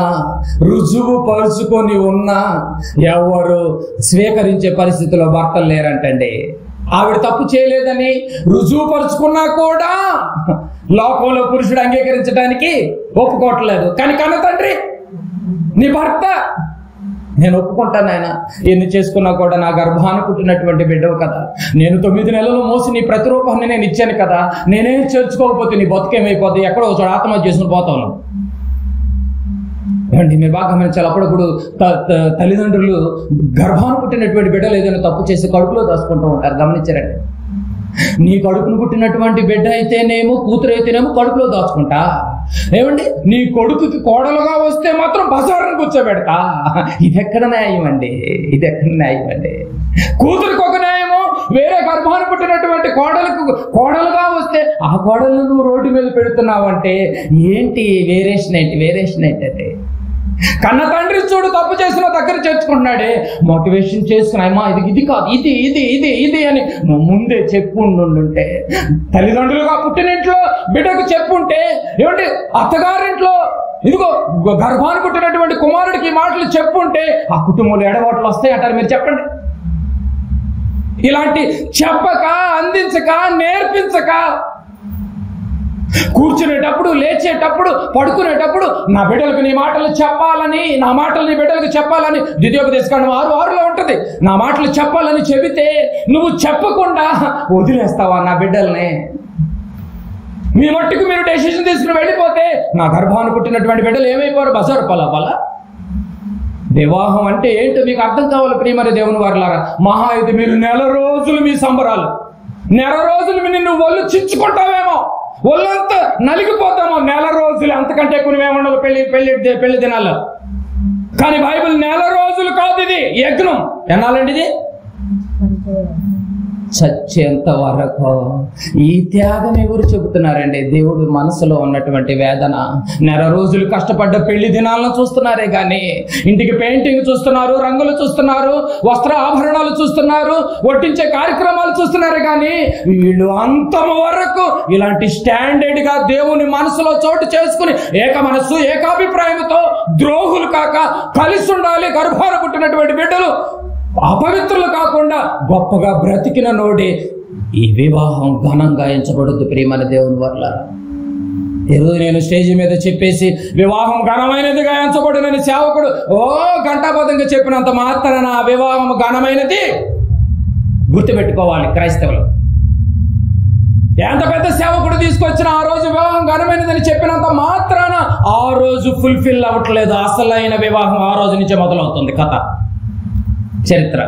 రుజువు పరుచుకొని ఉన్నా ఎవరు స్వీకరించే పరిస్థితిలో భర్తలు లేరంటండి. ఆవిడ తప్పు చేయలేదని రుజువుపరుచుకున్నా కూడా లోకంలో పురుషుడు అంగీకరించడానికి ఒప్పుకోవట్లేదు. కానీ కన్న తండ్రి, నీ భర్త, నేను ఒప్పుకుంటాను ఆయన, ఎన్ని చేసుకున్నా కూడా నా గర్భాన పుట్టినటువంటి బిడ్డవు కదా, నేను 9 నెలలు మోసి నీ ప్రతిరూపాన్ని నేను ఇచ్చాను కదా, నేనే చేర్చుకోకపోతే నీ బతుకేమైపోతుంది, ఎక్కడో ఒక చోట ఆత్మహత్య చేసుకుని పోతాను. ఏమండి, మీరు బాగా గమనించాలి. అప్పుడప్పుడు తల్లిదండ్రులు గర్భాన పుట్టినటువంటి బిడ్డలు ఏదైనా తప్పు చేసి కడుపులో దాచుకుంటూ ఉంటారు. గమనించారండి? నీ కడుపును పుట్టినటువంటి బిడ్డ అయితేనేమో, కూతురు అయితేనేమో కడుపులో దాచుకుంటా. ఏమండి, నీ కొడుకుకి కోడలుగా వస్తే మాత్రం బజారును కూర్చోబెడతా. ఇదెక్కడ న్యాయం అండి? ఇదెక్కడ న్యాయం అండి? కూతురికి ఒక న్యాయము, వేరే గర్భాన్ని పుట్టినటువంటి కోడలుగా వస్తే ఆ కోడలు నువ్వు రోడ్డు మీద పెడుతున్నావంటే ఏంటి? వేరియేషన్ ఏంటి అంటే, కన్న తండ్రి చూడు తప్పు చేసిన దగ్గర చేర్చుకుంటున్నాడే, మోటివేషన్ చేసుకుని అమ్మా ఇది కాదు, ఇది అని ముందే చెప్పుండుంటే, తల్లిదండ్రులుగా పుట్టినింట్లో బిడ్డకు చెప్పుంటే, ఏమంటే అత్తగారింట్లో ఇదిగో గర్భాన్ని పుట్టినటువంటి కుమారుడికి ఈ మాటలు చెప్పుంటే ఆ కుటుంబంలో ఎడబాట్లు వస్తాయి అంటారు. మీరు చెప్పండి. ఇలాంటి చెప్పక, అందించక, నేర్పించక, కూర్చునేటప్పుడు, లేచేటప్పుడు, పడుకునేటప్పుడు నా బిడ్డలకు నీ మాటలు చెప్పాలని, నా మాటలు నీ బిడ్డలకు చెప్పాలని ద్వితీయోపదేశకాండం 6:6 ఉంటుంది. నా మాటలు చెప్పాలని చెబితే నువ్వు చెప్పకుండా వదిలేస్తావా నా బిడ్డల్ని? మీ మట్టుకు మీరు డెసిషన్ తీసుకుని వెళ్ళిపోతే నా గర్భాన్ని పుట్టినటువంటి బిడ్డలు ఏమైపోరు? బజారు పొల. వివాహం అంటే ఏంటో మీకు అర్థం కావాలి ప్రియమైన దేవుని వారలారా. మహా అయితే మీరు నెల రోజులు మీ సంబరాలు, నెల రోజులు నిన్ను ఒళ్ళు చించుకుంటావేమో, ఒళ్ళంతా నలిగిపోతామో నెల రోజులు, అంతకంటే కొన్ని ఏమన్నా పెళ్లి దినాల్లో. కానీ బైబిల్ నెల రోజులు కాదు, ఇది యజ్ఞం. ఎన్నాలండి ఇది? చచ్చేంత వరకు. ఈ త్యాగం ఎవరు చెబుతున్నారండి? దేవుడు మనసులో ఉన్నటువంటి వేదన. నెల రోజులు కష్టపడ్డ పెళ్లి దినాలను చూస్తున్నారే కానీ ఇంటికి పెయింటింగ్ చూస్తున్నారు, రంగులు చూస్తున్నారు, వస్త్ర ఆభరణాలు చూస్తున్నారు, వడ్డించే కార్యక్రమాలు చూస్తున్నారు. కానీ వీళ్ళు అంతము వరకు ఇలాంటి స్టాండర్డ్ గా దేవుని మనసులో చోటు చేసుకుని ఏక మనస్సు, ఏకాభిప్రాయంతో ద్రోహులు కాక కలిసి ఉండాలి. గర్భాన పుట్టినటువంటి బిడ్డలు అపవిత్రులు కాకుండా గొప్పగా బ్రతికిన నోడే ఈ వివాహం ఘనంగా ఎంచబడుద్ది ప్రియమైన దేవుని వల్ల. ఈరోజు నేను స్టేజ్ మీద చెప్పేసి వివాహం ఘనమైనదిగా ఎంచబడునని సేవకుడు ఘంటాబద్ధంగా చెప్పినంత మాత్రాన ఆ వివాహం ఘనమైనది గుర్తుపెట్టుకోవాలి క్రైస్తవులు. ఎంత పెద్ద సేవకుడు తీసుకొచ్చిన ఆ రోజు వివాహం ఘనమైనదని చెప్పినంత మాత్రాన ఆ రోజు ఫుల్ఫిల్ అవ్వట్లేదు. అసలైన వివాహం ఆ రోజు నుంచే మొదలవుతుంది కథ, చరిత్ర.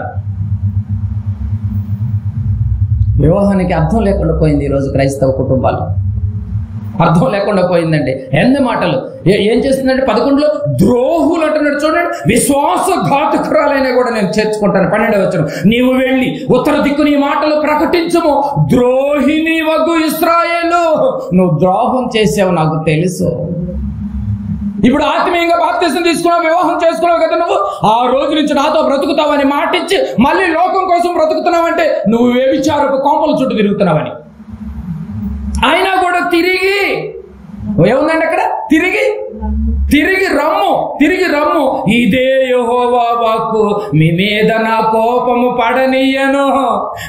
వివాహానికి అర్థం లేకుండా పోయింది ఈరోజు క్రైస్తవ కుటుంబాలు. అర్థం లేకుండా పోయిందండి. ఎన్ని మాటలు ఏం చేస్తుందంటే 11లో ద్రోహులు అంటున్నాడు చూడండి. విశ్వాసఘాతుకురాలైనా కూడా నేను చేర్చుకుంటాను. 12వ వచనం, నీవు వెళ్ళి ఉత్తర దిక్కు నీ మాటలు ప్రకటించుము, ద్రోహిని వగ్గు ఇశ్రాయేలు. నువ్వు ద్రోహం చేసావు నాకు తెలుసు. ఇప్పుడు ఆత్మీయంగా బాప్తిసం తీసుకున్నావు, వివాహం చేసుకున్నావు కదా, నువ్వు ఆ రోజు నుంచి నాతో బ్రతుకుతావని మాటిచ్చి మళ్ళీ లోకం కోసం బ్రతుకుతున్నావంటే నువ్వు వ్యభిచారపు కొంపల చుట్టూ తిరుగుతున్నావని. అయినా కూడా తిరిగి ఏముందండి అక్కడ? తిరిగి రమ్ము, ఇదే యెహోవా వాక్కు, మీ మీద నా కోపము పడనీయను.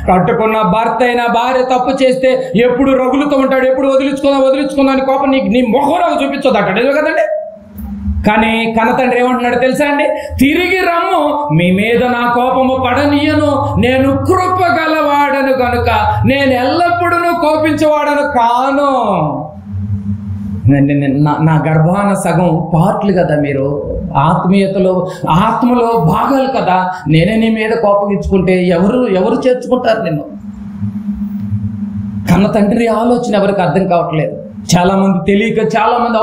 కట్టుకున్న భర్త అయినా భార్య తప్పు చేస్తే ఎప్పుడు రగులుతూ ఉంటాడు, ఎప్పుడు వదిలించుకుందా అని కోపం నీ మొహంలో చూపించదు అక్కడ, ఏదో కదండి. కానీ కన్నతండ్రి ఏమంటున్నాడు తెలుసా అండి? తిరిగి రమ్ము, మీ మీద నా కోపము పడనీయను, నేను కృప గలవాడను కనుక నేను ఎల్లప్పుడూ కోపించేవాడను కాను. నా గర్భాన సగం పార్ట్లు కదా మీరు, ఆత్మలో భాగాలు కదా. నేనే నీ మీద కోపగించుకుంటే ఎవరు చేర్చుకుంటారు నిన్ను? కన్న తండ్రి ఆలోచన ఎవరికి అర్థం కావట్లేదు. చాలా మంది తెలియక, చాలా మంది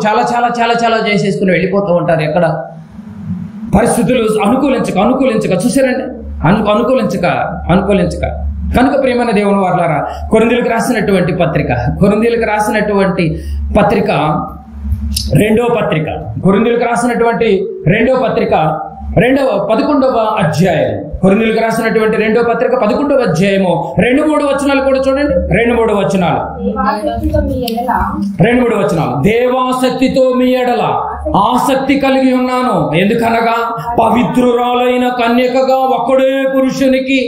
చాలా చాలా చాలా చాలా చేసేసుకుని వెళ్ళిపోతూ ఉంటారు. ఎక్కడ పరిస్థితులు అనుకూలించక చూసారండి, అనుకూలించక కనుక ప్రియమైన దేవుని వారలారా, కొరింథీయులకు రాసినటువంటి పత్రిక రెండవ పత్రిక 11వ అధ్యాయం, కొరింథీయులకు రాసినటువంటి 2వ పత్రిక 11వ అధ్యాయము 2-3 వచనాలు కూడా చూడండి. 2-3 వచనాలు. దేవాసక్తితో మీ ఎడల ఆసక్తి కలిగి ఉన్నాను, ఎందుకనగా పవిత్రురాలైన కన్యకగా ఒక్కడే పురుషునికి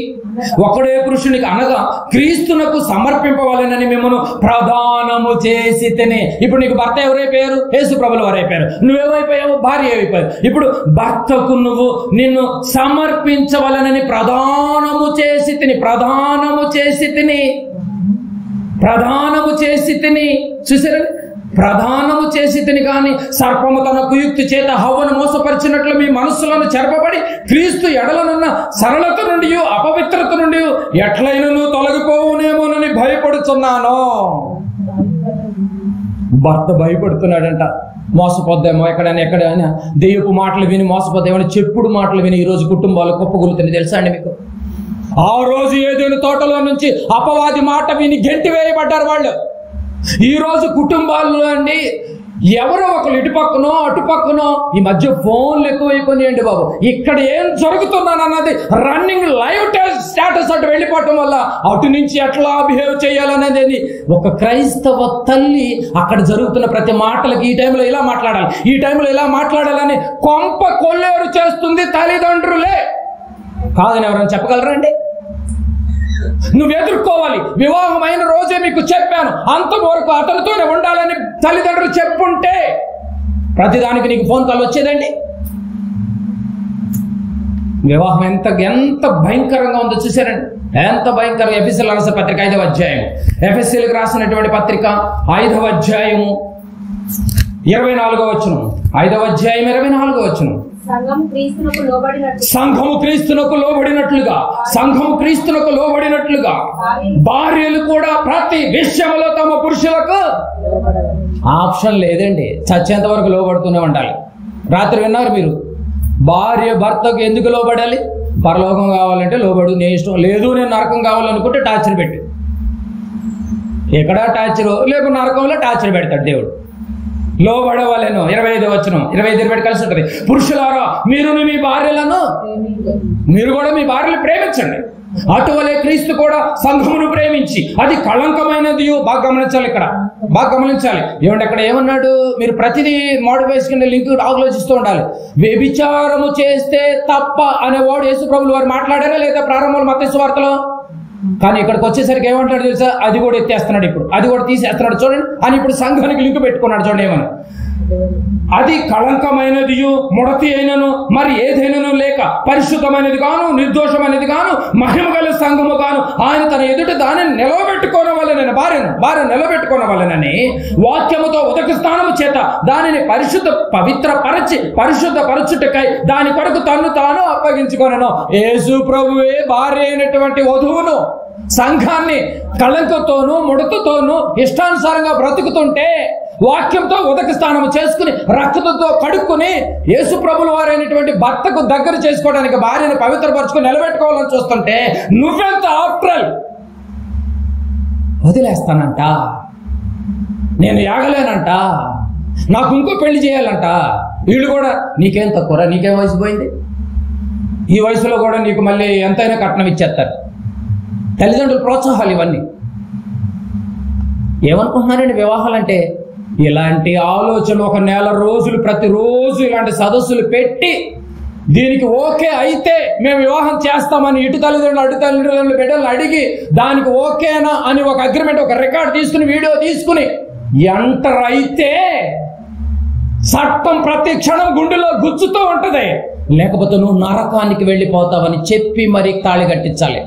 ఒకడే పురుషునికి అనగా క్రీస్తునకు సమర్పింపవాలనని మిమ్మల్ని ప్రదానము చేసి తిని. ఇప్పుడు నీకు భర్త ఎవరైపోయారు? యేసు ప్రభుల వారు అయిపోయారు. నువ్వేమైపోయావు? భార్య అయిపోయావు. ఇప్పుడు భర్తకు నువ్వు నిన్ను సమర్పించవలనని ప్రదానము చేసి తిని. ప్రదానము చేసి తిని. ప్రదానము చేసి తిని. చూసారా? ప్రధానము చేసి తిని. కానీ సర్పము తన కుయుక్తి చేత హవ్వను మోసపరిచినట్లు మీ మనస్సులను చెరపబడి క్రీస్తు ఎడలనున్న సరళత నుండి అపవిత్రత నుండి ఎట్లయినను తొలగిపోవునేమోనని భయపడుతున్నాను. భర్త భయపడుతున్నాడంట. మోసపోద్దేమో ఎక్కడైనా దెయ్యపు మాటలు విని మోసపోద్దేమో, చెప్పుడు మాటలు విని ఈరోజు కుటుంబాలు కుప్పగొలుతున్నాయి. తెలుసా అండి మీకు? ఆ రోజు ఏదైనా తోటలో నుంచి అపవాది మాట విని గెంటి వేయబడ్డారు వాళ్ళు. ఈ రోజు కుటుంబాల్లో అండి ఎవరో ఒకరు ఇటు పక్కనో అటు పక్కనో, ఈ మధ్య ఫోన్లు ఎక్కువైపోయినాయండి బాబు. ఇక్కడ ఏం జరుగుతున్నానన్నది రన్నింగ్ లైవ్ స్టేటస్ అటు వెళ్ళిపోవటం వల్ల అటు నుంచి ఎట్లా బిహేవ్ చేయాలనేది ఒక క్రైస్తవ తల్లి అక్కడ జరుగుతున్న ప్రతి మాటలకి ఈ టైంలో ఇలా మాట్లాడాలి, ఈ టైంలో ఇలా మాట్లాడాలని కొంప కొల్లేరు చేస్తుంది తల్లిదండ్రులే. కాదని ఎవరైనా చెప్పగలరండి? నువ్వు ఎదుర్కోవాలి. వివాహమైన రోజే మీకు చెప్పాను, అంతవరకు అతనితోనే ఉండాలని తల్లిదండ్రులు చెప్పుంటే ప్రతిదానికి నీకు ఫోన్ కాల్ వచ్చేదండి. వివాహం ఎంత భయంకరంగా ఉందో చూసారండి. ఎంత భయంకరంగా. ఎఫెసీయులకు రాసిన పత్రిక 5వ అధ్యాయం, ఎఫెసీయులకు రాసినటువంటి పత్రిక 5వ అధ్యాయము 24వ వచనం. 5వ అధ్యాయం 24వ వచనం. సంఘము క్రీస్తునకు లోబడినట్లుగా భార్యలు కూడా ప్రతి విషయంలో తమ పురుషులకు ఆప్షన్ లేదండి. చచ్చేంత వరకు లోబడుతూనే ఉండాలి. రాత్రి విన్నారు మీరు, భార్య భర్తకు ఎందుకు లోబడాలి? పరలోకం కావాలంటే లోబడు, నీ ఇష్టం. లేదు నేను నరకం కావాలనుకుంటే టార్చర్ పెట్టు. ఎక్కడా టార్చర్ లేకు, నరకంలో టార్చర్ పెడతాడు దేవుడు. లోబడవలెను. 25వ వచనం, 25 కలిసి ఉంటుంది. పురుషులారా మీరు మీ భార్యలను, మీరు కూడా మీ భార్యలు ప్రేమించండి. అటువలే క్రీస్తు కూడా సంఘమును ప్రేమించి అది కళంకమైనది. బాగా గమనించాలి, ఇక్కడ బాగా గమనించాలి. ఏమంటే అక్కడ ఏమన్నాడు? మీరు ప్రతిదీ మోడిఫైస్ కింద లింక్ ఆలోచిస్తూ ఉండాలి. వ్యభిచారము చేస్తే తప్ప అనేవాడు యేసు ప్రభులు వారు మాట్లాడారా లేదా ప్రారంభంలో మత్తయి సువార్తలో? కానీ ఇక్కడికి వచ్చేసరికి ఏమంటాడు తెలుసా? అది కూడా ఎత్తేస్తున్నాడు, ఇప్పుడు అది కూడా తీసేస్తున్నాడు చూడండి అని. ఇప్పుడు సంఘానికి లింక్ పెట్టుకున్నాడు చూడండి. ఏమని? అది కళంకమైనది ముడతి అయినను మరి ఏదైనాను లేక పరిశుద్ధమైనది గాను నిర్దోషమైనది గాను మహిమ గల సంఘము గాను ఆయన తన ఎదుట దానిని నిలవబెట్టుకోనవలెనని, భార్య నిలబెట్టుకోనవలెనని వాక్యముతో ఉదక స్నానము చేత దానిని పరిశుద్ధపరచుటకై దాని కొరకు తన్ను తాను అప్పగించుకొనెను. యేసు ప్రభువే భార్య అయినటువంటి వధువును సంఘాన్ని కళంకతోనూ ముడతతోనూ ఇష్టానుసారంగా బ్రతుకుతుంటే వాక్యంతో ఉదక స్నానం చేసుకుని రక్తంతో కడుక్కుని యేసు ప్రభుల వారైనటువంటి భర్తకు దగ్గర చేసుకోవడానికి భార్యను పవిత్రపరచుకుని నిలబెట్టుకోవాలని చూస్తుంటే నువ్వెంత ఆఫ్టర్ వదిలేస్తానంట, నేను యాగలేనంట, నాకు ఇంకో పెళ్లి చేయాలంట. వీళ్ళు కూడా నీకేం తక్కువ, నీకేం వయసు పోయింది, ఈ వయసులో కూడా నీకు మళ్ళీ ఎంతైనా కట్నం ఇచ్చేస్తారు. తల్లిదండ్రులు ప్రోత్సాహాలు ఇవన్నీ. ఏమనుకుంటున్నారండి వివాహాలంటే? ఇలాంటి ఆలోచన ఒక నెల రోజులు ప్రతిరోజు ఇలాంటి సదస్సులు పెట్టి దీనికి ఓకే అయితే మేము వివాహం చేస్తామని ఇటు తల్లిదండ్రులు అటు తల్లిదండ్రులు బిడ్డలను అడిగి దానికి ఓకేనా అని ఒక అగ్రిమెంట్, ఒక రికార్డ్ తీసుకుని వీడియో తీసుకుని ఎంటర్ అయితే చట్టం ప్రతి క్షణం గుండెలో గుచ్చుతూ ఉంటది. లేకపోతే నువ్వు నరకానికి వెళ్ళిపోతావని చెప్పి మరి తాళి కట్టించాలి.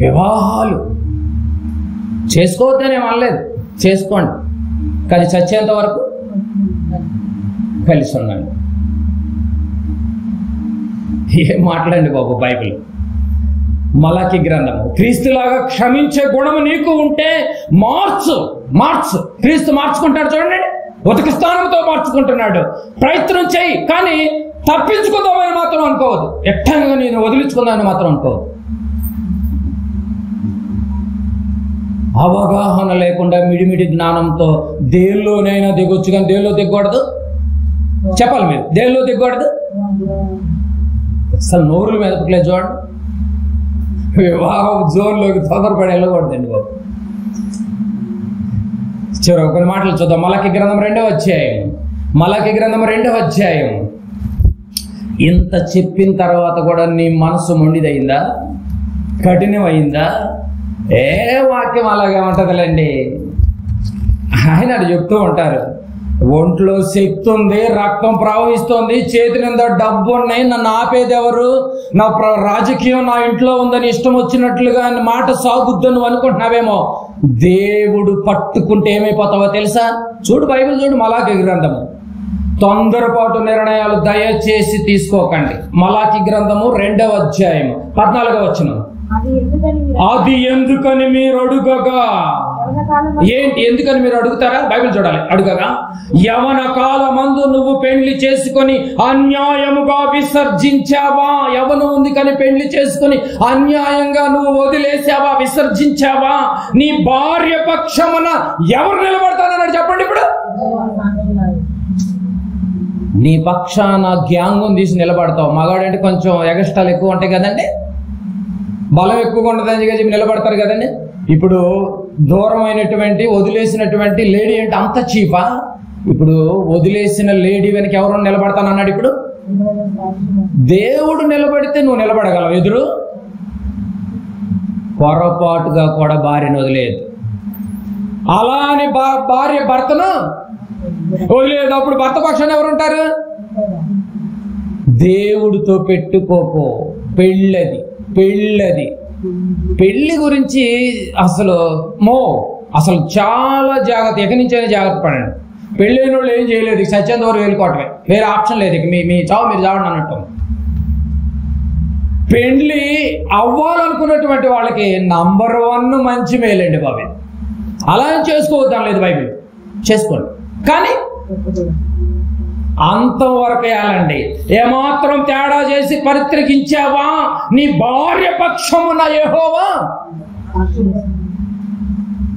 వివాహాలు చేసుకోవద్దని అనలేదు, చేసుకోండి, కానీ చచ్చేంత వరకు కలిసి ఉండండి. ఏం మాట్లాడండి బాబు బైబిల్. మలాకి గ్రంథము, క్రీస్తులాగా క్షమించే గుణము నీకు ఉంటే మార్చు. క్రీస్తు మార్చుకుంటాడు చూడండి, ఉతికి స్థానంతో మార్చుకుంటున్నాడు. ప్రయత్నం చేయి, కానీ తప్పించుకుందామని మాత్రం అనుకోవద్దు. ఎట్టంగా నేను వదిలించుకుందామని మాత్రం అనుకోవద్దు. అవగాహన లేకుండా మిడిమిడి జ్ఞానంతో దేనిలోనైనా దిగొచ్చు, కానీ దేనిలో దిగకూడదు. చెప్పాలి మీరు, దేనిలో దిగకూడదు. అసలు నోరుల మీద పుట్లే చూడండి. వివాహం జోన్లోకి తొందరపడి వెళ్ళకూడదండి బాబు. చివరి కొన్ని మాటలు చూద్దాం. మలాకి గ్రంథం 2వ అధ్యాయం, ఇంత చెప్పిన తర్వాత కూడా నీ మనసు మొండిదయిందా, కఠినమైందా? వాక్యం అలాగే ఉంటుందిలేండి. ఆయన అది చెప్తూ ఉంటారు, ఒంట్లో శక్తి ఉంది, రక్తం ప్రవహిస్తుంది, చేతి నిండా డబ్బు ఉన్నాయి, నన్ను ఆపేది ఎవరు? నా రాజకీయం నా ఇంట్లో ఉందని ఇష్టం వచ్చినట్లుగా మాట సాగుద్దని నువ్వు అనుకుంటున్నావేమో. దేవుడు పట్టుకుంటే ఏమైపోతావో తెలుసా? చూడు బైబిల్ చూడు, మలాకి గ్రంథము. తొందరపాటు నిర్ణయాలు దయచేసి తీసుకోకండి. మలాకి గ్రంథము 2వ అధ్యాయము 14వ వచనం. అది ఎందుకని మీరు అడుగగా, ఏంటి ఎందుకని మీరు అడుగుతారా? బైబిల్ చూడాలి. అడుగగా, యవన కాలమందు నువ్వు పెళ్లి చేసుకొని అన్యాయముగా విసర్జించావా? యవనం ఉంది కానీ పెళ్లి చేసుకొని అన్యాయంగా నువ్వు వదిలేసావా, విసర్జించావా? నీ భార్య పక్షమున ఎవరు నిలబడతానన్నాడు చెప్పండి. ఇప్పుడు నీ పక్షాన గ్యాంగుని తీసి నిలబడతావు. మగాడంటే కొంచెం ఎగస్టాలు ఎక్కువ ఉంటాయి కదండి, బలం ఎక్కువగా ఉండదని చెప్పి నిలబడతారు కదండి. ఇప్పుడు దూరమైనటువంటి వదిలేసినటువంటి లేడీ అంటే అంత చీపా? ఇప్పుడు వదిలేసిన లేడీ వెనక ఎవరు నిలబడతానన్నాడు? ఇప్పుడు దేవుడు నిలబడితే నువ్వు నిలబడగలవు ఎదురు. పొరపాటుగా కూడా భార్యను వదిలేదు. అలా అని భార్య భర్తను వదిలేదు. అప్పుడు భర్త పక్షాన్ని ఎవరు ఉంటారు? దేవుడితో పెట్టుకోకో. పెళ్ళది పెళ్లి గురించి అసలు చాలా జాగ్రత్త, ఎక్కడి నుంచైనా జాగ్రత్త పడండి. పెళ్ళైన వాళ్ళు ఏం చేయలేదు, సత్యం దూరం వెళ్ళుకోవటమే, వేరే ఆప్షన్ లేదు. మీ చావు మీరు చావండి అన్నట్టు. పెళ్లి అవ్వాలనుకున్నటువంటి వాళ్ళకి నంబర్ 1 మంచి మేలండి బాబు. అలా చేసుకోవద్దాం లేదు బైబిల్, చేసుకోండి. కానీ అంతవరకు వేయాలండి. ఏమాత్రం తేడా చేసి పరిత్రగించావా, నీ భార్య పక్షమున యెహోవా.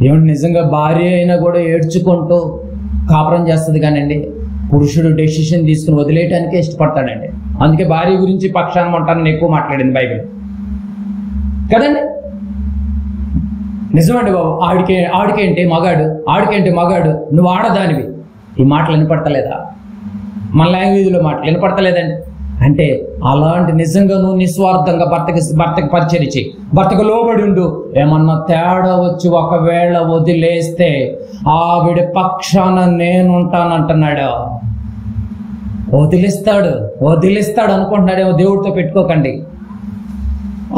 ఏమంటే నిజంగా భార్య అయినా కూడా ఏడ్చుకుంటూ కాపురం చేస్తుంది కానండి, పురుషుడు డెసిషన్ తీసుకుని వదిలేయటానికే ఇష్టపడతాడండి. అందుకే భార్య గురించి పక్షాన్ని అంటానని ఎక్కువ మాట్లాడింది బైబిల్ కదండి. నిజమండి బాబు. ఆడికేంటి మగాడు, నువ్వు ఆడదానివి. ఈ మాటలు వినపడతలేదా? మన లాంగ్వేజ్లో మాటలు వినపడతలేదండి. అంటే అలాంటి నిజంగా నువ్వు నిస్వార్థంగా భర్తకి పరిచయం చేయి, భర్తకు లోబడి ఉండు. ఏమన్నా తేడా వచ్చి ఒకవేళ వదిలేస్తే ఆవిడ పక్షాన నేనుంటానంటున్నాడు. వదిలిస్తాడు అనుకుంటున్నాడేమో. దేవుడితో పెట్టుకోకండి.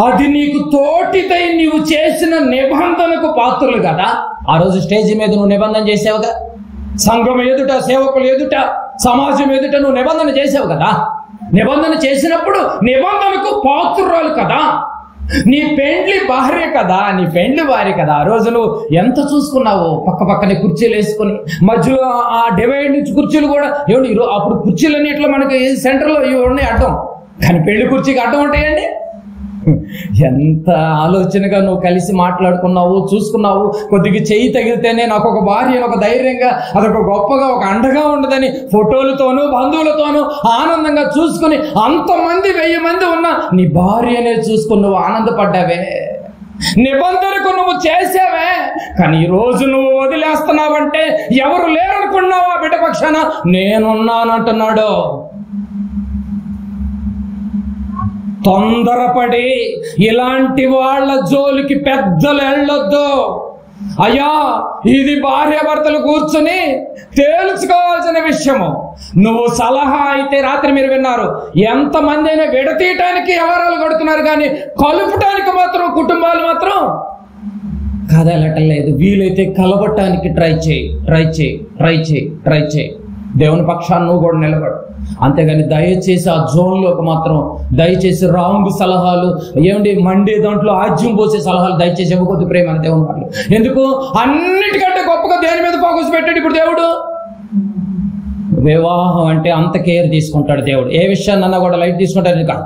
అది నీకు తోటిదై నీవు చేసిన నిబంధనకు పాత్రలు కదా. ఆ రోజు స్టేజ్ మీద నువ్వు నిబంధన చేసావుగా, సంఘం ఎదుట, సేవకులు ఎదుట, సమాజం ఎదుట నువ్వు నిబంధన చేసావు కదా. నిబంధన చేసినప్పుడు నిబంధనకు పాత్రురాలు కదా. నీ పెండ్లి భార్య కదా, ఆ రోజు నువ్వు ఎంత చూసుకున్నావు. పక్కనే కుర్చీలు వేసుకుని మధ్యలో ఆ డివైడ్ నుంచి కుర్చీలు కూడా ఏమండి, అప్పుడు కుర్చీలన్నీ ఇట్లా మనకి సెంటర్లో ఇవి ఉన్నాయి అడ్డం, కానీ పెళ్లి కుర్చీకి అడ్డం ఉంటాయండి. ఎంత ఆలోచనగా నువ్వు కలిసి మాట్లాడుకున్నావు, చూసుకున్నావు. కొద్దిగా చెయ్యి తగిలితేనే నాకు ఒక భార్య, ఒక ధైర్యంగా, అదొక గొప్పగా, ఒక అండగా ఉండదని ఫోటోలతోనూ బంధువులతోనూ ఆనందంగా చూసుకుని, అంతమంది 1000 మంది ఉన్నా నీ భార్యనే చూసుకుని నువ్వు ఆనందపడ్డావే. నిబంధనకు నువ్వు చేసావే. కానీ ఈ రోజు నువ్వు వదిలేస్తున్నావంటే ఎవరు లేరనుకున్నావా? బిడ్డ పక్షాన నేనున్నానంటున్నాడు. తొందరపడి ఇలాంటి వాళ్ళ జోలికి పెద్దలు వెళ్ళొద్దు. అయ్యా, ఇది భార్యాభర్తలు కూర్చుని తేల్చుకోవాల్సిన విషయము. నువ్వు సలహా అయితే, రాత్రి మీరు విన్నారు, ఎంతమంది అయినా విడతీయటానికి వ్యవహారాలు కొడుతున్నారు, కానీ కలుపటానికి మాత్రం కుటుంబాలు మాత్రం కదలటలేదు. వీలైతే కలవటానికి ట్రై చేయి. దేవుని పక్షాన్ని నువ్వు కూడా నిలబడు. అంతేగాని దయచేసి ఆ జోన్లోకి మాత్రం దయచేసి రాంగ్ సలహాలు, ఏమండి మండే దాంట్లో ఆజ్యం పోసే సలహాలు దయచేసి ఇవ్వకొద్దు ప్రేమ అని దేవుని వాళ్ళు. ఎందుకు? అన్నిటికంటే గొప్పగా దేని మీద ఫోకస్ పెట్టాడు ఇప్పుడు దేవుడు? వివాహం అంటే అంత కేర్ తీసుకుంటాడు దేవుడు. ఏ విషయాన్నన్నా కూడా లైట్ తీసుకుంటాడు కాదు,